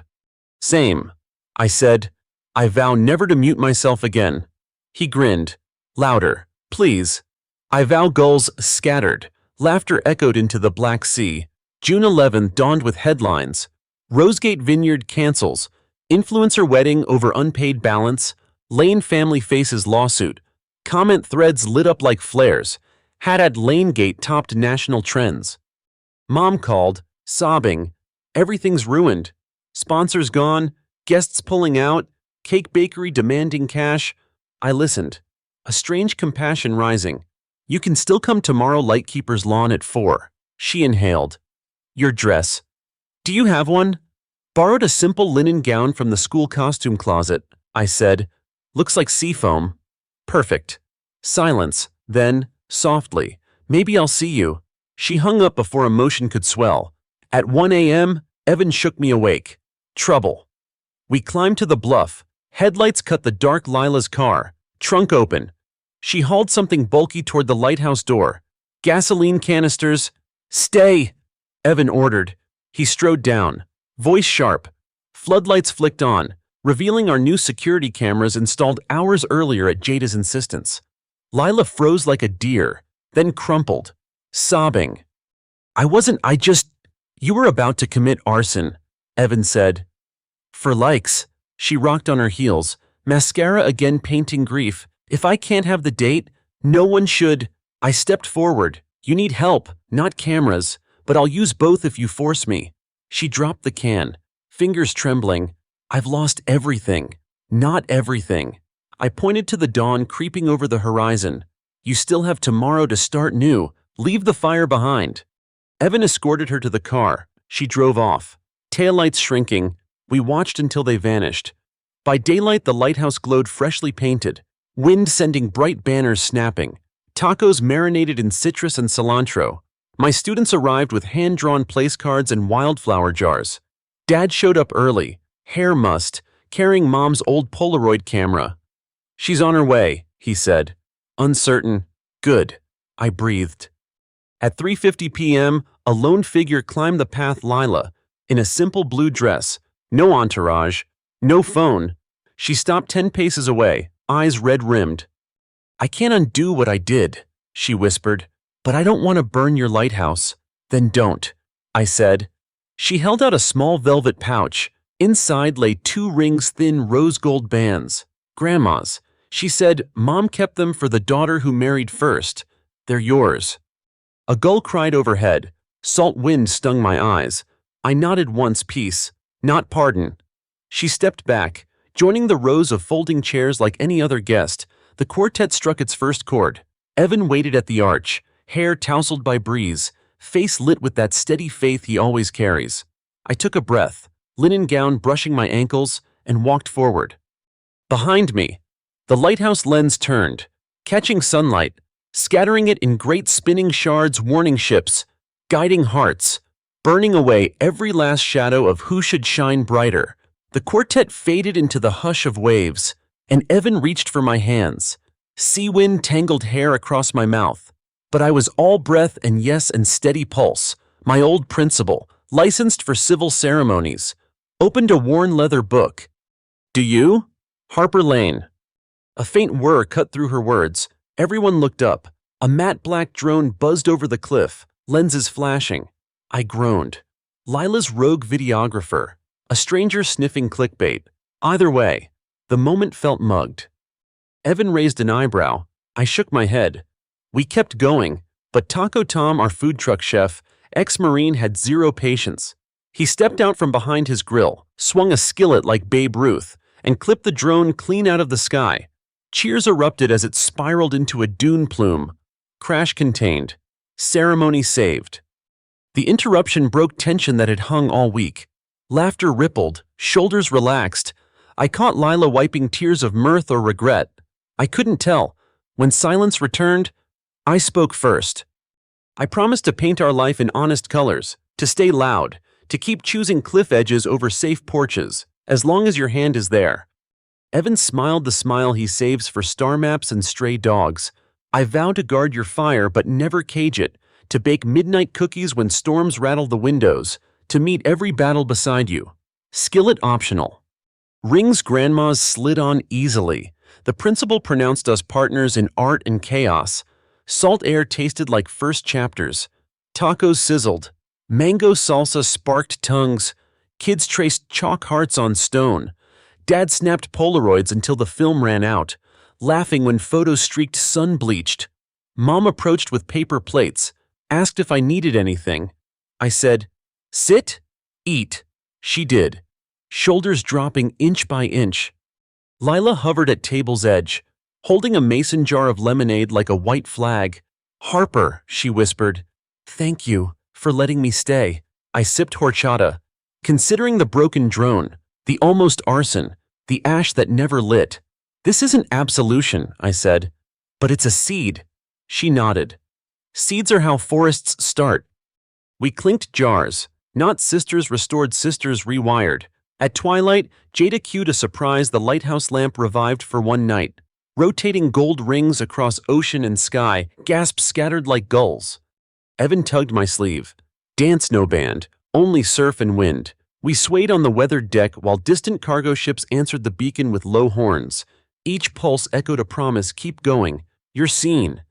"Same," I said. "I vow never to mute myself again." He grinned. "Louder, please." I vow gulls scattered. Laughter echoed into the Black Sea. June 11th dawned with headlines. Rosegate Vineyard cancels. Influencer wedding over unpaid balance. Lane family faces lawsuit. Comment threads lit up like flares. Haddad Lane Gate topped national trends. Mom called, sobbing, "Everything's ruined. Sponsors gone, guests pulling out, cake bakery demanding cash." I listened, a strange compassion rising. "You can still come tomorrow, Lightkeeper's Lawn at 4. She inhaled. "Your dress. Do you have one?" "Borrowed a simple linen gown from the school costume closet," I said. "Looks like seafoam." "Perfect." Silence, then, softly, "Maybe I'll see you." She hung up before emotion could swell. At 1 a.m., Evan shook me awake. Trouble. We climbed to the bluff. Headlights cut the dark Lila's car. Trunk open. She hauled something bulky toward the lighthouse door. "Gasoline canisters." "Stay," Evan ordered. He strode down, voice sharp. Floodlights flicked on, revealing our new security cameras installed hours earlier at Jada's insistence. Lila froze like a deer, then crumpled, sobbing. "You were about to commit arson," Evan said. "For likes." She rocked on her heels, mascara again painting grief. "If I can't have the date, no one should." I stepped forward. "You need help, not cameras, but I'll use both if you force me." She dropped the can, fingers trembling. "I've lost everything. Not everything." I pointed to the dawn creeping over the horizon. "You still have tomorrow to start new. Leave the fire behind." Evan escorted her to the car. She drove off. Taillights shrinking. We watched until they vanished. By daylight, the lighthouse glowed freshly painted, wind sending bright banners snapping, tacos marinated in citrus and cilantro. My students arrived with hand-drawn place cards and wildflower jars. Dad showed up early, hair mussed, carrying Mom's old Polaroid camera. "She's on her way," he said. Uncertain. "Good," I breathed. At 3:50 p.m., a lone figure climbed the path. Lila, in a simple blue dress, no entourage, no phone. She stopped 10 paces away, eyes red-rimmed. "I can't undo what I did," she whispered, "but I don't want to burn your lighthouse." "Then don't," I said. She held out a small velvet pouch. Inside lay 2 rings, thin rose gold bands. "Grandma's," she said. "Mom kept them for the daughter who married first. They're yours." A gull cried overhead. Salt wind stung my eyes. I nodded once, peace, not pardon. She stepped back, joining the rows of folding chairs like any other guest. The quartet struck its first chord. Evan waited at the arch, hair tousled by breeze, face lit with that steady faith he always carries. I took a breath, linen gown brushing my ankles, and walked forward. Behind me, the lighthouse lens turned, catching sunlight, scattering it in great spinning shards, warning ships, guiding hearts, burning away every last shadow of who should shine brighter. The quartet faded into the hush of waves, and Evan reached for my hands. Sea wind tangled hair across my mouth. But I was all breath and yes and steady pulse. My old principal, licensed for civil ceremonies, opened a worn leather book. "Do you?" "Harper Lane." A faint whir cut through her words. Everyone looked up. A matte black drone buzzed over the cliff, lenses flashing. I groaned. Lila's rogue videographer. A stranger sniffing clickbait. Either way, the moment felt mugged. Evan raised an eyebrow. I shook my head. We kept going, but Taco Tom, our food truck chef, ex-Marine, had zero patience. He stepped out from behind his grill, swung a skillet like Babe Ruth, and clipped the drone clean out of the sky. Cheers erupted as it spiraled into a dune plume. Crash contained. Ceremony saved. The interruption broke tension that had hung all week. Laughter rippled, shoulders relaxed. I caught Lila wiping tears of mirth or regret. I couldn't tell. When silence returned, I spoke first. I promised to paint our life in honest colors, to stay loud, to keep choosing cliff edges over safe porches, as long as your hand is there. Evan smiled the smile he saves for star maps and stray dogs. I vow to guard your fire but never cage it, to bake midnight cookies when storms rattle the windows, to meet every battle beside you. Skillet optional. Rings grandmas slid on easily. The principal pronounced us partners in art and chaos. Salt air tasted like first chapters. Tacos sizzled. Mango salsa sparked tongues. Kids traced chalk hearts on stone. Dad snapped Polaroids until the film ran out, laughing when photos streaked sun-bleached. Mom approached with paper plates, asked if I needed anything. I said, "Sit, eat." She did, shoulders dropping inch by inch. Lila hovered at table's edge, holding a mason jar of lemonade like a white flag. "Harper," she whispered, "thank you for letting me stay." I sipped horchata, considering the broken drone, the almost arson, the ash that never lit. "This isn't absolution," I said, "but it's a seed." She nodded. "Seeds are how forests start." We clinked jars, not sisters restored, sisters rewired. At twilight, Jada cued a surprise. The lighthouse lamp revived for one night. Rotating gold rings across ocean and sky, gasps scattered like gulls. Evan tugged my sleeve. "Dance no band, only surf and wind." We swayed on the weathered deck while distant cargo ships answered the beacon with low horns. Each pulse echoed a promise: keep going, you're seen.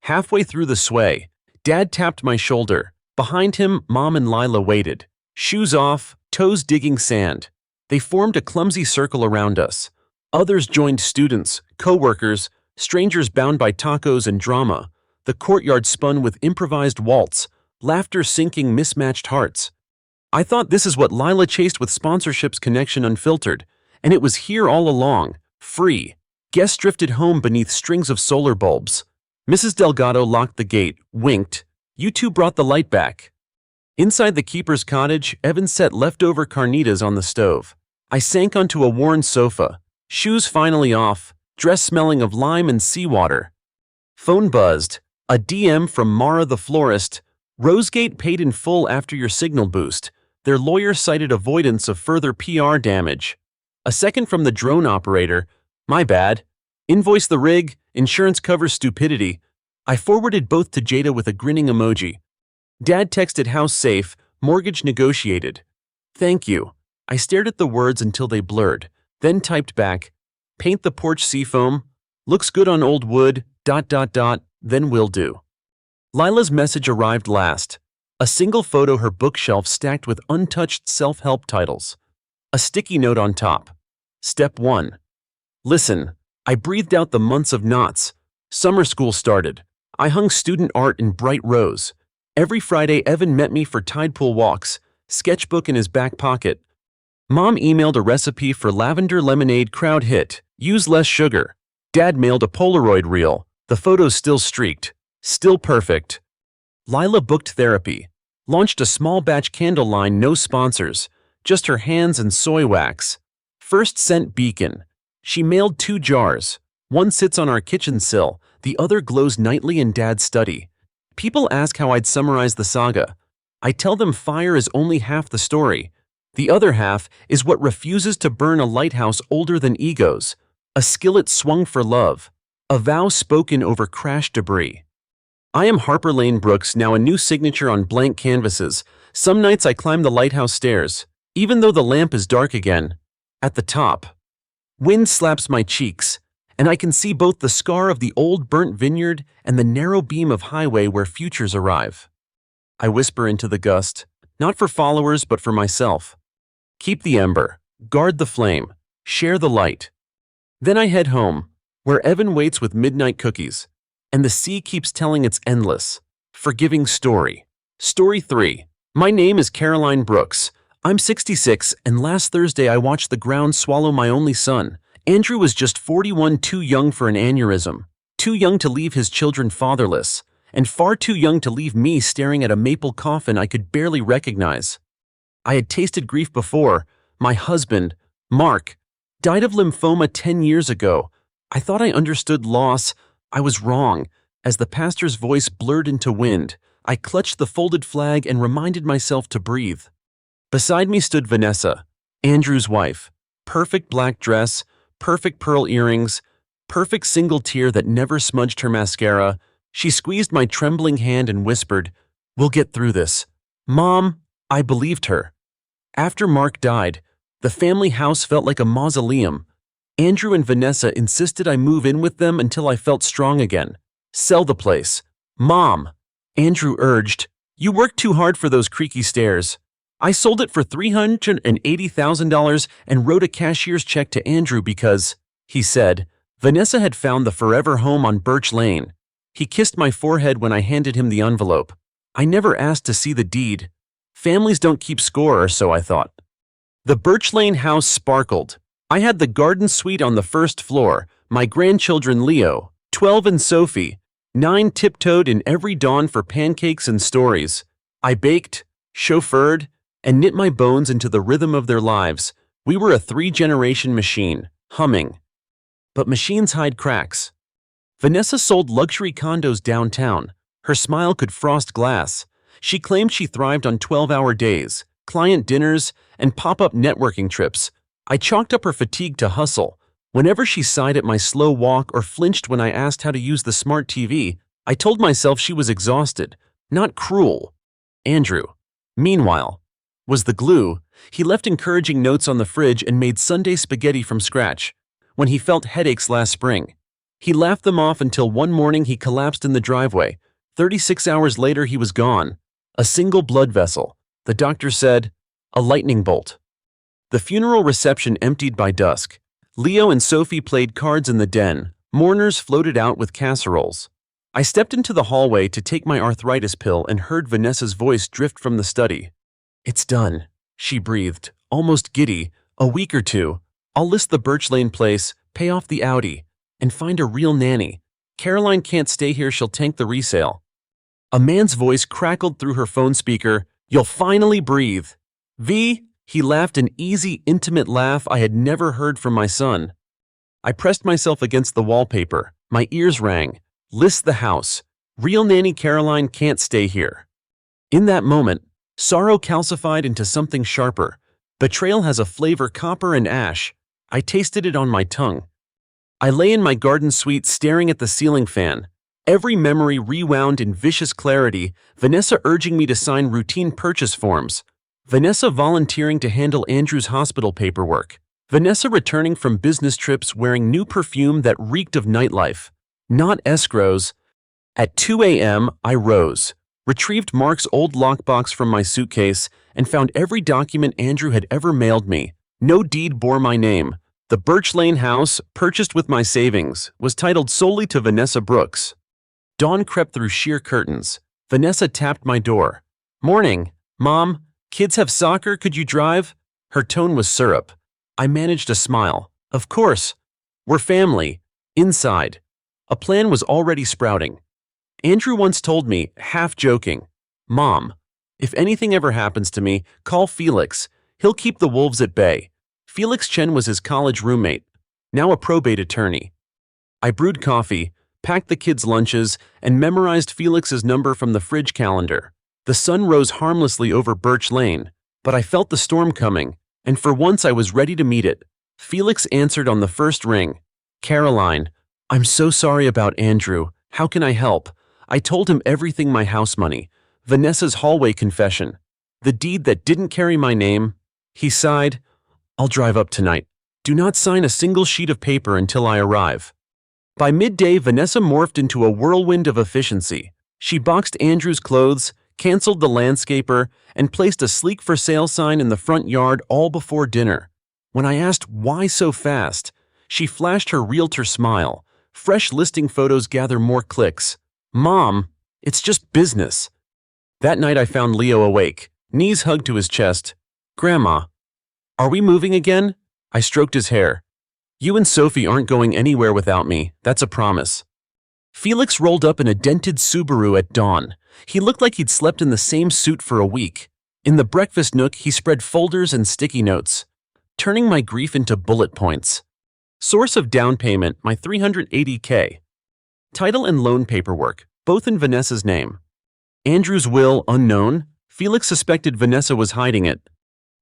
Halfway through the sway, Dad tapped my shoulder. Behind him, Mom and Lila waited, shoes off, toes digging sand. They formed a clumsy circle around us. Others joined: students, co-workers, strangers bound by tacos and drama. The courtyard spun with improvised waltz, laughter sinking mismatched hearts. I thought this is what Lila chased with sponsorships: connection unfiltered. And it was here all along, free. Guests drifted home beneath strings of solar bulbs. Mrs. Delgado locked the gate, winked. "You two brought the light back." Inside the keeper's cottage, Evan set leftover carnitas on the stove. I sank onto a worn sofa, shoes finally off, dress smelling of lime and seawater. Phone buzzed. A DM from Mara the florist. "Rosegate paid in full after your signal boost. Their lawyer cited avoidance of further PR damage." A second from the drone operator. "My bad. Invoice the rig, insurance covers stupidity." I forwarded both to Jada with a grinning emoji. Dad texted, "House safe, mortgage negotiated." "Thank you." I stared at the words until they blurred, then typed back, "Paint the porch seafoam. Looks good on old wood, .. then will do." Lila's message arrived last. A single photo, her bookshelf stacked with untouched self-help titles. A sticky note on top. Step 1. Listen. I breathed out the months of knots. Summer school started. I hung student art in bright rows. Every Friday, Evan met me for tide pool walks, sketchbook in his back pocket. Mom emailed a recipe for lavender lemonade, crowd hit. Use less sugar. Dad mailed a Polaroid reel. The photos still streaked. Still perfect. Lila booked therapy. Launched a small batch candle line, no sponsors. Just her hands and soy wax. First sent beacon. She mailed 2 jars. One sits on our kitchen sill. The other glows nightly in Dad's study. People ask how I'd summarize the saga. I tell them fire is only half the story. The other half is what refuses to burn: a lighthouse older than egos, a skillet swung for love, a vow spoken over crashed debris. I am Harper Lane Brooks, now a new signature on blank canvases. Some nights I climb the lighthouse stairs, even though the lamp is dark again. At the top, wind slaps my cheeks, and I can see both the scar of the old burnt vineyard and the narrow beam of highway where futures arrive. I whisper into the gust, not for followers but for myself. Keep the ember, guard the flame, share the light. Then I head home, where Evan waits with midnight cookies, and the sea keeps telling its endless, forgiving story. Story 3. My name is Caroline Brooks. I'm 66, and last Thursday I watched the ground swallow my only son. Andrew was just 41, too young for an aneurysm, too young to leave his children fatherless, and far too young to leave me staring at a maple coffin I could barely recognize. I had tasted grief before. My husband, Mark, died of lymphoma 10 years ago. I thought I understood loss. I was wrong. As the pastor's voice blurred into wind, I clutched the folded flag and reminded myself to breathe. Beside me stood Vanessa, Andrew's wife. Perfect black dress, perfect pearl earrings, perfect single tear that never smudged her mascara. She squeezed my trembling hand and whispered, "We'll get through this." Mom, I believed her. After Mark died, the family house felt like a mausoleum. Andrew and Vanessa insisted I move in with them until I felt strong again. Sell the place. Mom, Andrew urged, you worked too hard for those creaky stairs. I sold it for $380,000 and wrote a cashier's check to Andrew because, he said, Vanessa had found the forever home on Birch Lane. He kissed my forehead when I handed him the envelope. I never asked to see the deed. Families don't keep score, or so I thought. The Birch Lane house sparkled. I had the garden suite on the first floor, my grandchildren Leo, 12, and Sophie, 9, tiptoed in every dawn for pancakes and stories. I baked, chauffeured, and knit my bones into the rhythm of their lives. We were a 3-generation machine, humming. But machines hide cracks. Vanessa sold luxury condos downtown. Her smile could frost glass. She claimed she thrived on 12-hour days, client dinners, and pop-up networking trips. I chalked up her fatigue to hustle. Whenever she sighed at my slow walk or flinched when I asked how to use the smart TV, I told myself she was exhausted, not cruel. Andrew, meanwhile, was the glue. He left encouraging notes on the fridge and made Sunday spaghetti from scratch. When he felt headaches last spring, he laughed them off until one morning he collapsed in the driveway. 36 hours later he was gone. A single blood vessel. The doctor said, a lightning bolt. The funeral reception emptied by dusk. Leo and Sophie played cards in the den. Mourners floated out with casseroles. I stepped into the hallway to take my arthritis pill and heard Vanessa's voice drift from the study. It's done, she breathed, almost giddy. A week or two. I'll list the Birch Lane place, pay off the Audi, and find a real nanny. Caroline can't stay here, she'll tank the resale. A man's voice crackled through her phone speaker. You'll finally breathe. V, he laughed, an easy, intimate laugh I had never heard from my son. I pressed myself against the wallpaper. My ears rang. List the house. Real nanny Caroline can't stay here. In that moment, sorrow calcified into something sharper. Betrayal has a flavor copper and ash. I tasted it on my tongue. I lay in my garden suite staring at the ceiling fan. Every memory rewound in vicious clarity. Vanessa urging me to sign routine purchase forms. Vanessa volunteering to handle Andrew's hospital paperwork. Vanessa returning from business trips wearing new perfume that reeked of nightlife. Not escrows. At 2 a.m., I rose, retrieved Mark's old lockbox from my suitcase, and found every document Andrew had ever mailed me. No deed bore my name. The Birch Lane house, purchased with my savings, was titled solely to Vanessa Brooks. Dawn crept through sheer curtains. Vanessa tapped my door. Morning, Mom. Kids have soccer, could you drive? Her tone was syrup. I managed a smile. Of course. We're family. Inside. A plan was already sprouting. Andrew once told me, half joking, Mom, if anything ever happens to me, call Felix. He'll keep the wolves at bay. Felix Chen was his college roommate, now a probate attorney. I brewed coffee, packed the kids' lunches, and memorized Felix's number from the fridge calendar. The sun rose harmlessly over Birch Lane, but I felt the storm coming, and for once I was ready to meet it. Felix answered on the first ring. Caroline, I'm so sorry about Andrew. How can I help? I told him everything, my house money, Vanessa's hallway confession, the deed that didn't carry my name. He sighed. I'll drive up tonight. Do not sign a single sheet of paper until I arrive. By midday, Vanessa morphed into a whirlwind of efficiency. She boxed Andrew's clothes, canceled the landscaper, and placed a sleek for sale sign in the front yard all before dinner. When I asked why so fast, she flashed her realtor smile. Fresh listing photos gather more clicks. Mom, it's just business. That night I found Leo awake, knees hugged to his chest. Grandma, are we moving again? I stroked his hair. You and Sophie aren't going anywhere without me, that's a promise. Felix rolled up in a dented Subaru at dawn. He looked like he'd slept in the same suit for a week. In the breakfast nook, he spread folders and sticky notes, turning my grief into bullet points. Source of down payment, my $380K. Title and loan paperwork, both in Vanessa's name. Andrew's will, unknown. Felix suspected Vanessa was hiding it.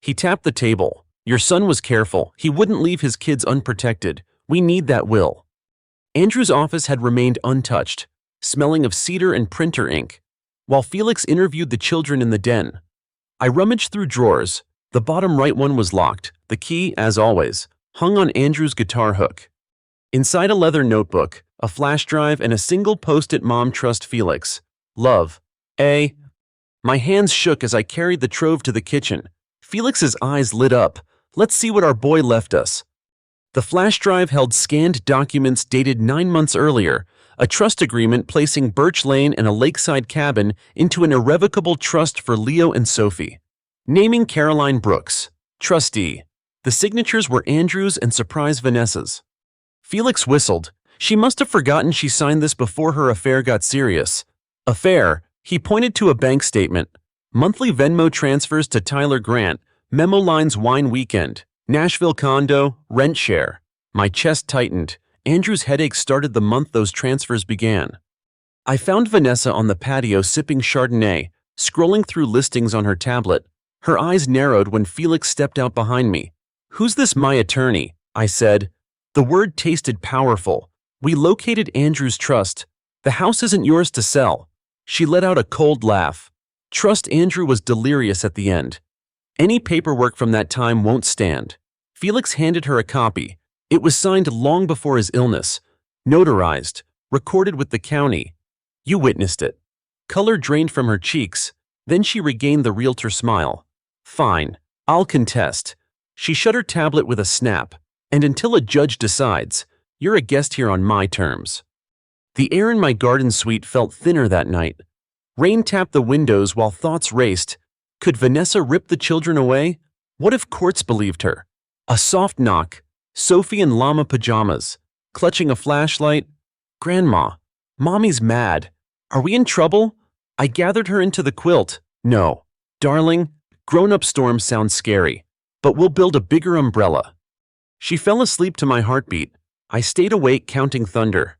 He tapped the table. Your son was careful. He wouldn't leave his kids unprotected. We need that will. Andrew's office had remained untouched, smelling of cedar and printer ink, while Felix interviewed the children in the den. I rummaged through drawers. The bottom right one was locked. The key, as always, hung on Andrew's guitar hook. Inside a leather notebook, a flash drive, and a single post-it, Mom, trust Felix. Love. A. My hands shook as I carried the trove to the kitchen. Felix's eyes lit up. Let's see what our boy left us. The flash drive held scanned documents dated 9 months earlier, A trust agreement placing Birch Lane and a lakeside cabin into an irrevocable trust for Leo and Sophie. Naming Caroline Brooks, trustee. The signatures were Andrew's and surprise Vanessa's. Felix whistled. She must have forgotten she signed this before her affair got serious. Affair? He pointed to a bank statement. Monthly Venmo transfers to Tyler Grant, Memo Lines Wine Weekend, Nashville condo, rent share. My chest tightened. Andrew's headache started the month those transfers began. I found Vanessa on the patio sipping Chardonnay, scrolling through listings on her tablet. Her eyes narrowed when Felix stepped out behind me. "Who's this my attorney?" I said. The word tasted powerful. "We located Andrew's trust. The house isn't yours to sell." She let out a cold laugh. Trust Andrew was delirious at the end. "Any paperwork from that time won't stand." Felix handed her a copy. It was signed long before his illness. Notarized. Recorded with the county. You witnessed it. Color drained from her cheeks. Then she regained the realtor smile. "Fine. I'll contest." She shut her tablet with a snap. "And until a judge decides, you're a guest here on my terms." The air in my garden suite felt thinner that night. Rain tapped the windows while thoughts raced. Could Vanessa rip the children away? What if courts believed her? A soft knock. Sophie in llama pajamas, clutching a flashlight. "Grandma, Mommy's mad. Are we in trouble?" I gathered her into the quilt. "No. Darling, grown-up storms sound scary, but we'll build a bigger umbrella." She fell asleep to my heartbeat. I stayed awake counting thunder.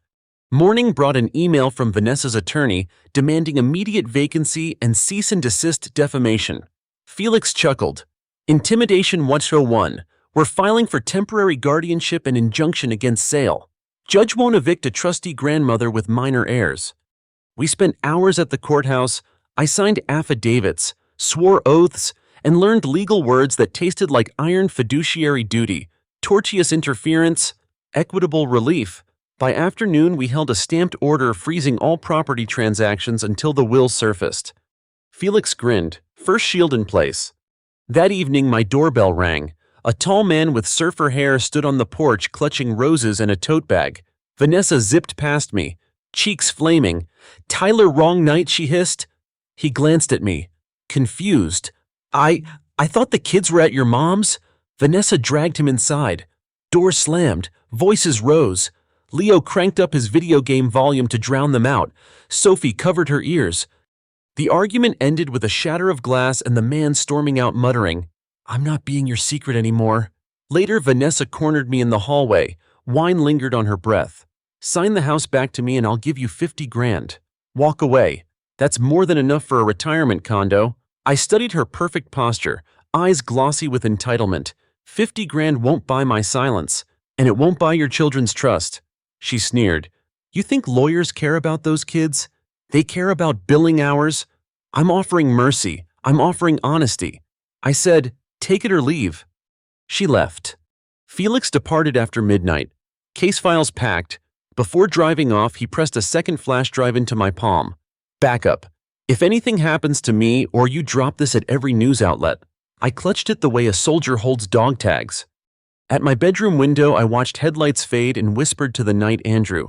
Morning brought an email from Vanessa's attorney demanding immediate vacancy and cease and desist defamation. Felix chuckled. "Intimidation 101. We're filing for temporary guardianship and injunction against sale. Judge won't evict a trustee grandmother with minor heirs." We spent hours at the courthouse. I signed affidavits, swore oaths, and learned legal words that tasted like iron fiduciary duty, tortious interference, equitable relief. By afternoon, we held a stamped order freezing all property transactions until the will surfaced. Felix grinned, first shield in place. That evening, my doorbell rang. A tall man with surfer hair stood on the porch clutching roses and a tote bag. Vanessa zipped past me, cheeks flaming. "Tyler, wrong night," she hissed. He glanced at me, confused. I thought the kids were at your mom's." Vanessa dragged him inside. Door slammed, voices rose. Leo cranked up his video game volume to drown them out. Sophie covered her ears. The argument ended with a shatter of glass and the man storming out muttering, "I'm not being your secret anymore." Later, Vanessa cornered me in the hallway. Wine lingered on her breath. "Sign the house back to me and I'll give you 50 grand. Walk away. That's more than enough for a retirement condo." I studied her perfect posture, eyes glossy with entitlement. 50 grand won't buy my silence, and it won't buy your children's trust. She sneered. "You think lawyers care about those kids? They care about billing hours. I'm offering mercy. I'm offering honesty." I said, "Take it or leave." She left. Felix departed after midnight. Case files packed. Before driving off, he pressed a second flash drive into my palm. "Backup. If anything happens to me or you drop this at every news outlet." I clutched it the way a soldier holds dog tags. At my bedroom window, I watched headlights fade and whispered to the night Andrew.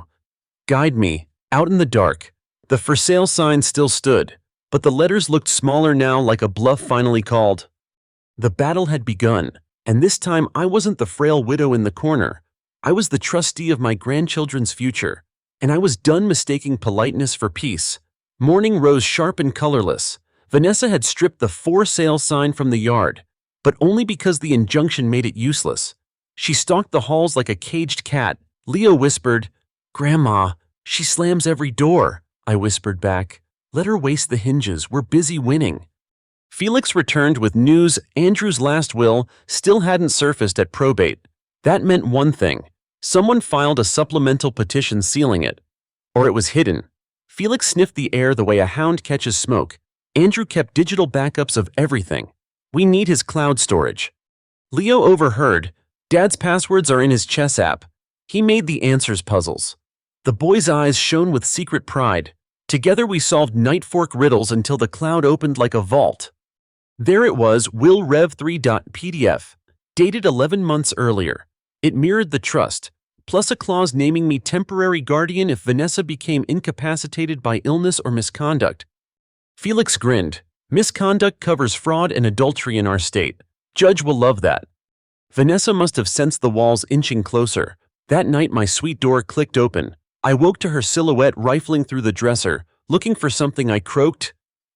"Guide me." Out in the dark. The for sale sign still stood, but the letters looked smaller now, like a bluff finally called. The battle had begun, and this time I wasn't the frail widow in the corner. I was the trustee of my grandchildren's future, and I was done mistaking politeness for peace. Morning rose sharp and colorless. Vanessa had stripped the for sale sign from the yard, but only because the injunction made it useless. She stalked the halls like a caged cat. Leo whispered, "Grandma, she slams every door." I whispered back, "Let her waste the hinges, we're busy winning." Felix returned with news Andrew's last will still hadn't surfaced at probate. That meant one thing. Someone filed a supplemental petition sealing it. Or it was hidden. Felix sniffed the air the way a hound catches smoke. Andrew kept digital backups of everything. We need his cloud storage. Leo overheard. Dad's passwords are in his chess app. He made the answers puzzles. The boy's eyes shone with secret pride. Together we solved night fork riddles until the cloud opened like a vault. There it was, Will Rev 3.pdf, dated 11 months earlier. It mirrored the trust, plus a clause naming me temporary guardian if Vanessa became incapacitated by illness or misconduct. Felix grinned. Misconduct covers fraud and adultery in our state. Judge will love that. Vanessa must have sensed the walls inching closer. That night my suite door clicked open. I woke to her silhouette rifling through the dresser, looking for something. I croaked.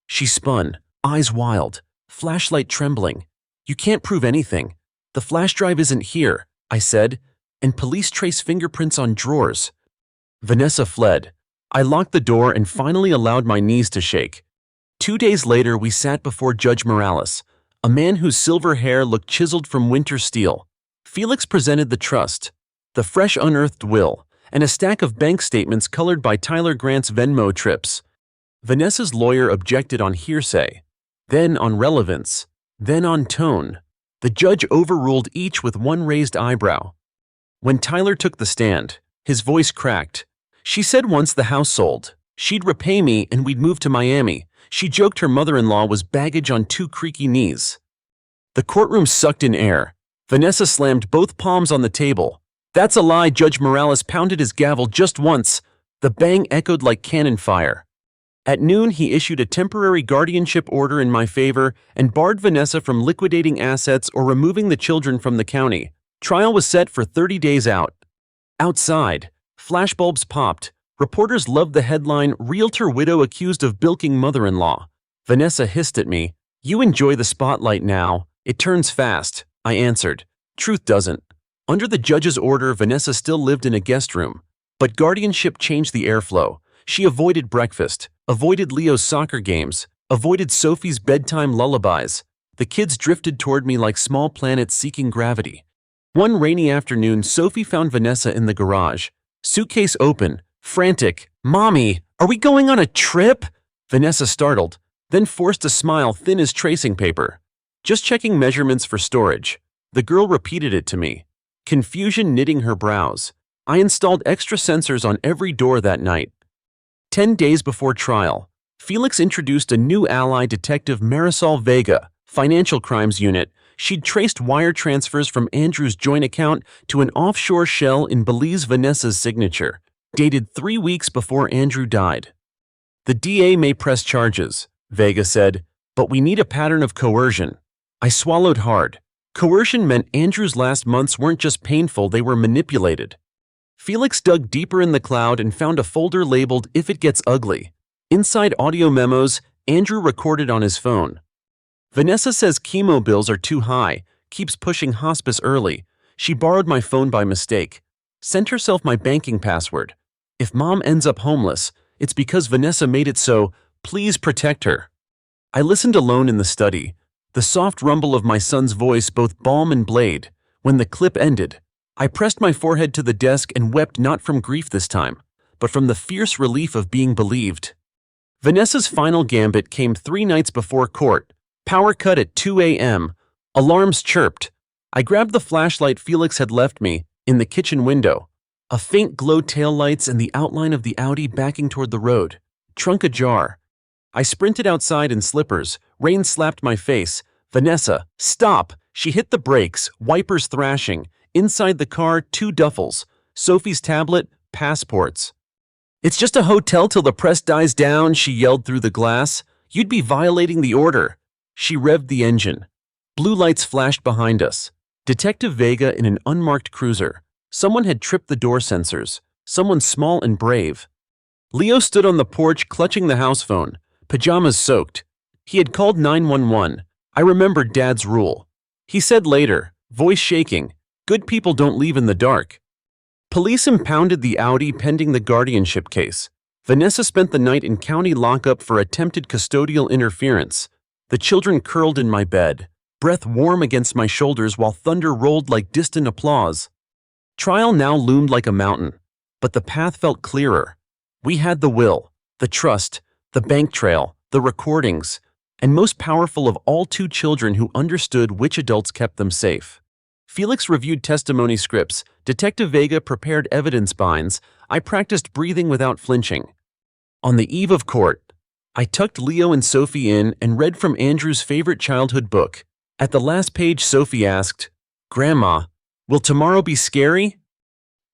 She spun, eyes wild, flashlight trembling. You can't prove anything. The flash drive isn't here, I said, and police trace fingerprints on drawers. Vanessa fled. I locked the door and finally allowed my knees to shake. 2 days later, we sat before Judge Morales, a man whose silver hair looked chiseled from winter steel. Felix presented the trust, the fresh unearthed will, and a stack of bank statements colored by Tyler Grant's Venmo trips. Vanessa's lawyer objected on hearsay, then on relevance, then on tone. The judge overruled each with one raised eyebrow. When Tyler took the stand, his voice cracked. She said once the house sold, she'd repay me and we'd move to Miami. She joked her mother-in-law was baggage on 2 creaky knees. The courtroom sucked in air. Vanessa slammed both palms on the table. That's a lie. Judge Morales pounded his gavel just once. The bang echoed like cannon fire. At noon, he issued a temporary guardianship order in my favor and barred Vanessa from liquidating assets or removing the children from the county. Trial was set for 30 days out. Outside, flashbulbs popped. Reporters loved the headline, "Realtor Widow Accused of Bilking Mother-in-Law." Vanessa hissed at me. You enjoy the spotlight now. It turns fast, I answered. Truth doesn't. Under the judge's order, Vanessa still lived in a guest room. But guardianship changed the airflow. She avoided breakfast, avoided Leo's soccer games, avoided Sophie's bedtime lullabies. The kids drifted toward me like small planets seeking gravity. One rainy afternoon, Sophie found Vanessa in the garage. Suitcase open, frantic. Mommy, are we going on a trip? Vanessa startled, then forced a smile thin as tracing paper. Just checking measurements for storage. The girl repeated it to me, confusion knitting her brows. I installed extra sensors on every door that night. 10 days before trial, Felix introduced a new ally, Detective Marisol Vega, Financial Crimes Unit. She'd traced wire transfers from Andrew's joint account to an offshore shell in Belize. Vanessa's signature, dated 3 weeks before Andrew died. The DA may press charges, Vega said, but we need a pattern of coercion. I swallowed hard. Coercion meant Andrew's last months weren't just painful, they were manipulated. Felix dug deeper in the cloud and found a folder labeled "If It Gets Ugly." Inside, audio memos Andrew recorded on his phone. Vanessa says chemo bills are too high, keeps pushing hospice early. She borrowed my phone by mistake. Sent herself my banking password. If mom ends up homeless, it's because Vanessa made it so. Please protect her. I listened alone in the study. The soft rumble of my son's voice, both balm and blade. When the clip ended, I pressed my forehead to the desk and wept, not from grief this time, but from the fierce relief of being believed. Vanessa's final gambit came 3 nights before court. Power cut at 2 a.m. Alarms chirped. I grabbed the flashlight Felix had left me in the kitchen window. A faint glow, taillights, and the outline of the Audi backing toward the road. Trunk ajar. I sprinted outside in slippers. Rain slapped my face. Vanessa, stop! She hit the brakes, wipers thrashing. Inside the car, 2 duffels. Sophie's tablet, passports. It's just a hotel till the press dies down, she yelled through the glass. You'd be violating the order. She revved the engine. Blue lights flashed behind us. Detective Vega in an unmarked cruiser. Someone had tripped the door sensors. Someone small and brave. Leo stood on the porch clutching the house phone, pajamas soaked. He had called 911. I remembered Dad's rule. He said later, voice shaking, good people don't leave in the dark. Police impounded the Audi pending the guardianship case. Vanessa spent the night in county lockup for attempted custodial interference. The children curled in my bed, breath warm against my shoulders while thunder rolled like distant applause. Trial now loomed like a mountain, but the path felt clearer. We had the will, the trust, the bank trail, the recordings, and most powerful of all, 2 children who understood which adults kept them safe. Felix reviewed testimony scripts. Detective Vega prepared evidence binds. I practiced breathing without flinching. On the eve of court, I tucked Leo and Sophie in and read from Andrew's favorite childhood book. At the last page, Sophie asked, Grandma, will tomorrow be scary?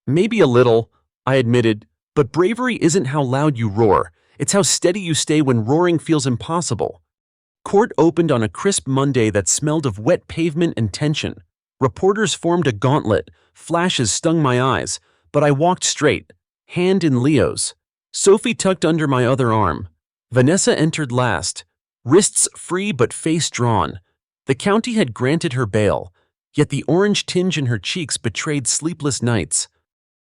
Maybe a little, I admitted, but bravery isn't how loud you roar, it's how steady you stay when roaring feels impossible. Court opened on a crisp Monday that smelled of wet pavement and tension. Reporters formed a gauntlet, flashes stung my eyes, but I walked straight, hand in Leo's. Sophie tucked under my other arm. Vanessa entered last, wrists free but face drawn. The county had granted her bail, yet the orange tinge in her cheeks betrayed sleepless nights.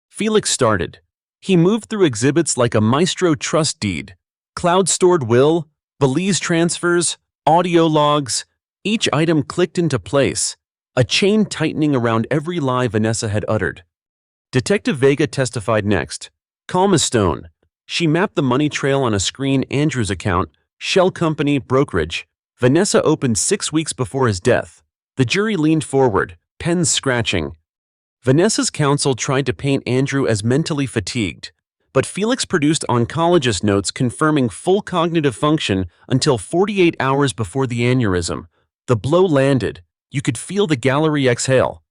Felix started. He moved through exhibits like a maestro trust deed. Cloud-stored will, Belize transfers, audio logs. Each item clicked into place, a chain tightening around every lie Vanessa had uttered. Detective Vega testified next. Calm as stone. She mapped the money trail on a screen. Andrew's account, shell company, brokerage. Vanessa opened 6 weeks before his death. The jury leaned forward, pens scratching. Vanessa's counsel tried to paint Andrew as mentally fatigued, but Felix produced oncologist notes confirming full cognitive function until 48 hours before the aneurysm. The blow landed. You could feel the gallery exhale.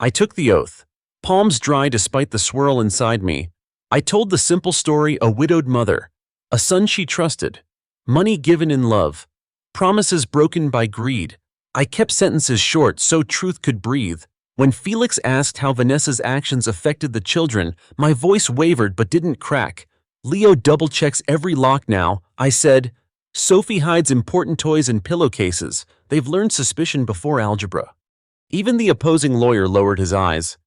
I took the oath. Palms dry despite the swirl inside me. I told the simple story: a widowed mother, a son she trusted, money given in love, promises broken by greed. I kept sentences short so truth could breathe. When Felix asked how Vanessa's actions affected the children, my voice wavered but didn't crack. Leo double-checks every lock now, I said. Sophie hides important toys in pillowcases. They've learned suspicion before algebra. Even the opposing lawyer lowered his eyes.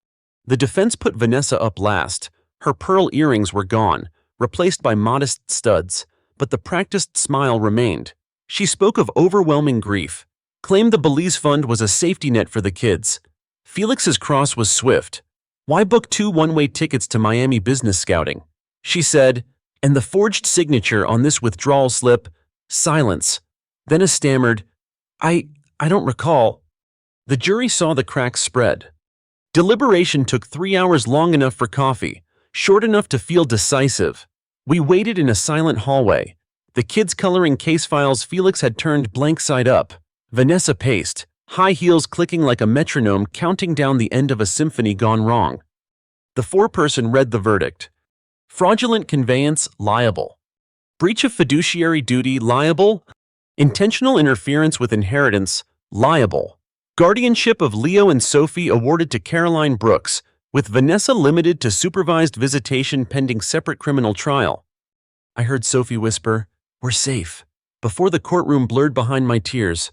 The defense put Vanessa up last. Her pearl earrings were gone, replaced by modest studs, but the practiced smile remained. She spoke of overwhelming grief, claimed the Belize Fund was a safety net for the kids. Felix's cross was swift. Why book 2 one-way tickets to Miami business scouting? She said, and the forged signature on this withdrawal slip. Silence. Then a stammered, I don't recall. The jury saw the cracks spread. Deliberation took 3 hours, long enough for coffee, short enough to feel decisive. We waited in a silent hallway. The kids coloring case files. Felix had turned blank side up. Vanessa paced, high heels clicking like a metronome, counting down the end of a symphony gone wrong. The foreperson read the verdict. Fraudulent conveyance, liable. Breach of fiduciary duty, liable. Intentional interference with inheritance, liable. Guardianship of Leo and Sophie awarded to Caroline Brooks, with Vanessa limited to supervised visitation pending separate criminal trial. I heard Sophie whisper, "We're safe," before the courtroom blurred behind my tears.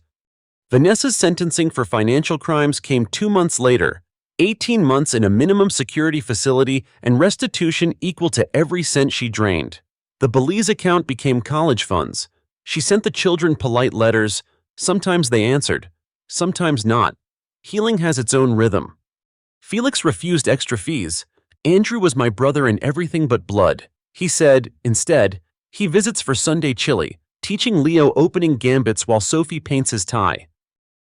Vanessa's sentencing for financial crimes came 2 months later, 18 months in a minimum security facility and restitution equal to every cent she drained. The Belize account became college funds. She sent the children polite letters. Sometimes they answered, sometimes not. Healing has its own rhythm. Felix refused extra fees. Andrew was my brother in everything but blood. He said, instead, he visits for Sunday chili, teaching Leo opening gambits while Sophie paints his tie.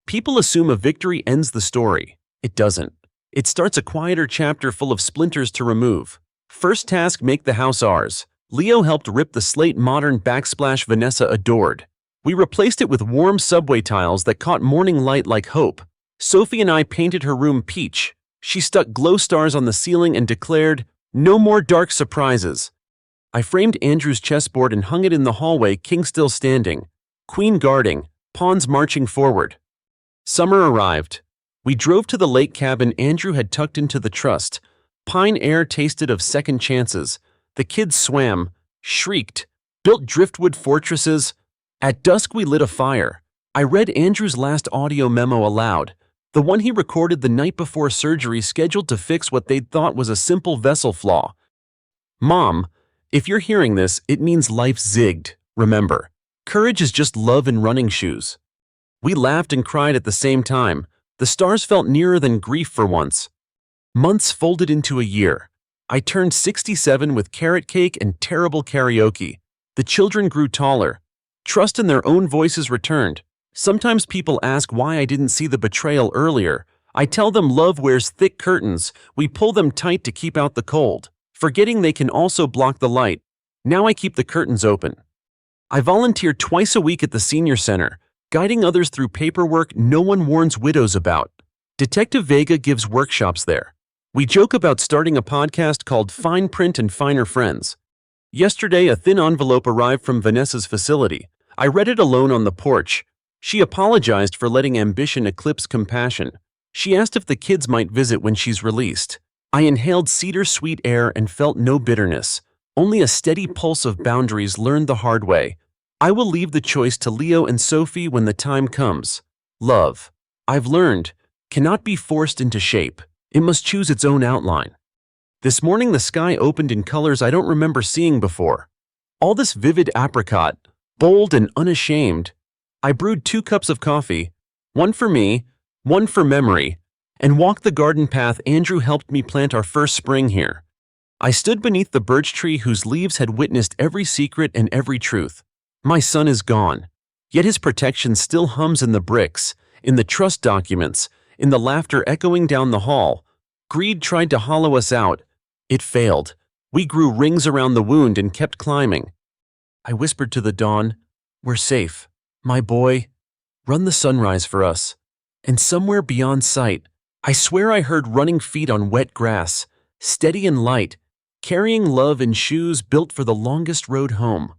People assume a victory ends the story. It doesn't. It starts a quieter chapter full of splinters to remove. First task: make the house ours. Leo helped rip the slate modern backsplash Vanessa adored. We replaced it with warm subway tiles that caught morning light like hope. Sophie and I painted her room peach. She stuck glow stars on the ceiling and declared, "No more dark surprises." I framed Andrew's chessboard and hung it in the hallway, king still standing, queen guarding, pawns marching forward. Summer arrived. We drove to the lake cabin Andrew had tucked into the trust. Pine air tasted of second chances. The kids swam, shrieked, built driftwood fortresses. At dusk we lit a fire. I read Andrew's last audio memo aloud, the one he recorded the night before surgery scheduled to fix what they'd thought was a simple vessel flaw. "Mom, if you're hearing this, it means life zigged. Remember, courage is just love in running shoes." We laughed and cried at the same time. The stars felt nearer than grief for once. Months folded into a year. I turned 67 with carrot cake and terrible karaoke. The children grew taller. Trust in their own voices returned. Sometimes people ask why I didn't see the betrayal earlier. I tell them love wears thick curtains. We pull them tight to keep out the cold, forgetting they can also block the light. Now I keep the curtains open. I volunteer twice a week at the senior center, guiding others through paperwork no one warns widows about. Detective Vega gives workshops there. We joke about starting a podcast called Fine Print and Finer Friends. Yesterday, a thin envelope arrived from Vanessa's facility. I read it alone on the porch. She apologized for letting ambition eclipse compassion. She asked if the kids might visit when she's released. I inhaled cedar-sweet air and felt no bitterness, only a steady pulse of boundaries learned the hard way. I will leave the choice to Leo and Sophie when the time comes. Love, I've learned, cannot be forced into shape. It must choose its own outline. This morning the sky opened in colors I don't remember seeing before. All this vivid apricot, bold and unashamed. I brewed 2 cups of coffee, one for me, one for memory, and walked the garden path Andrew helped me plant our first spring here. I stood beneath the birch tree whose leaves had witnessed every secret and every truth. My son is gone, yet his protection still hums in the bricks, in the trust documents, in the laughter echoing down the hall. Greed tried to hollow us out. It failed. We grew rings around the wound and kept climbing. I whispered to the dawn, "We're safe. My boy, run the sunrise for us." And somewhere beyond sight, I swear I heard running feet on wet grass, steady and light, carrying love in shoes built for the longest road home.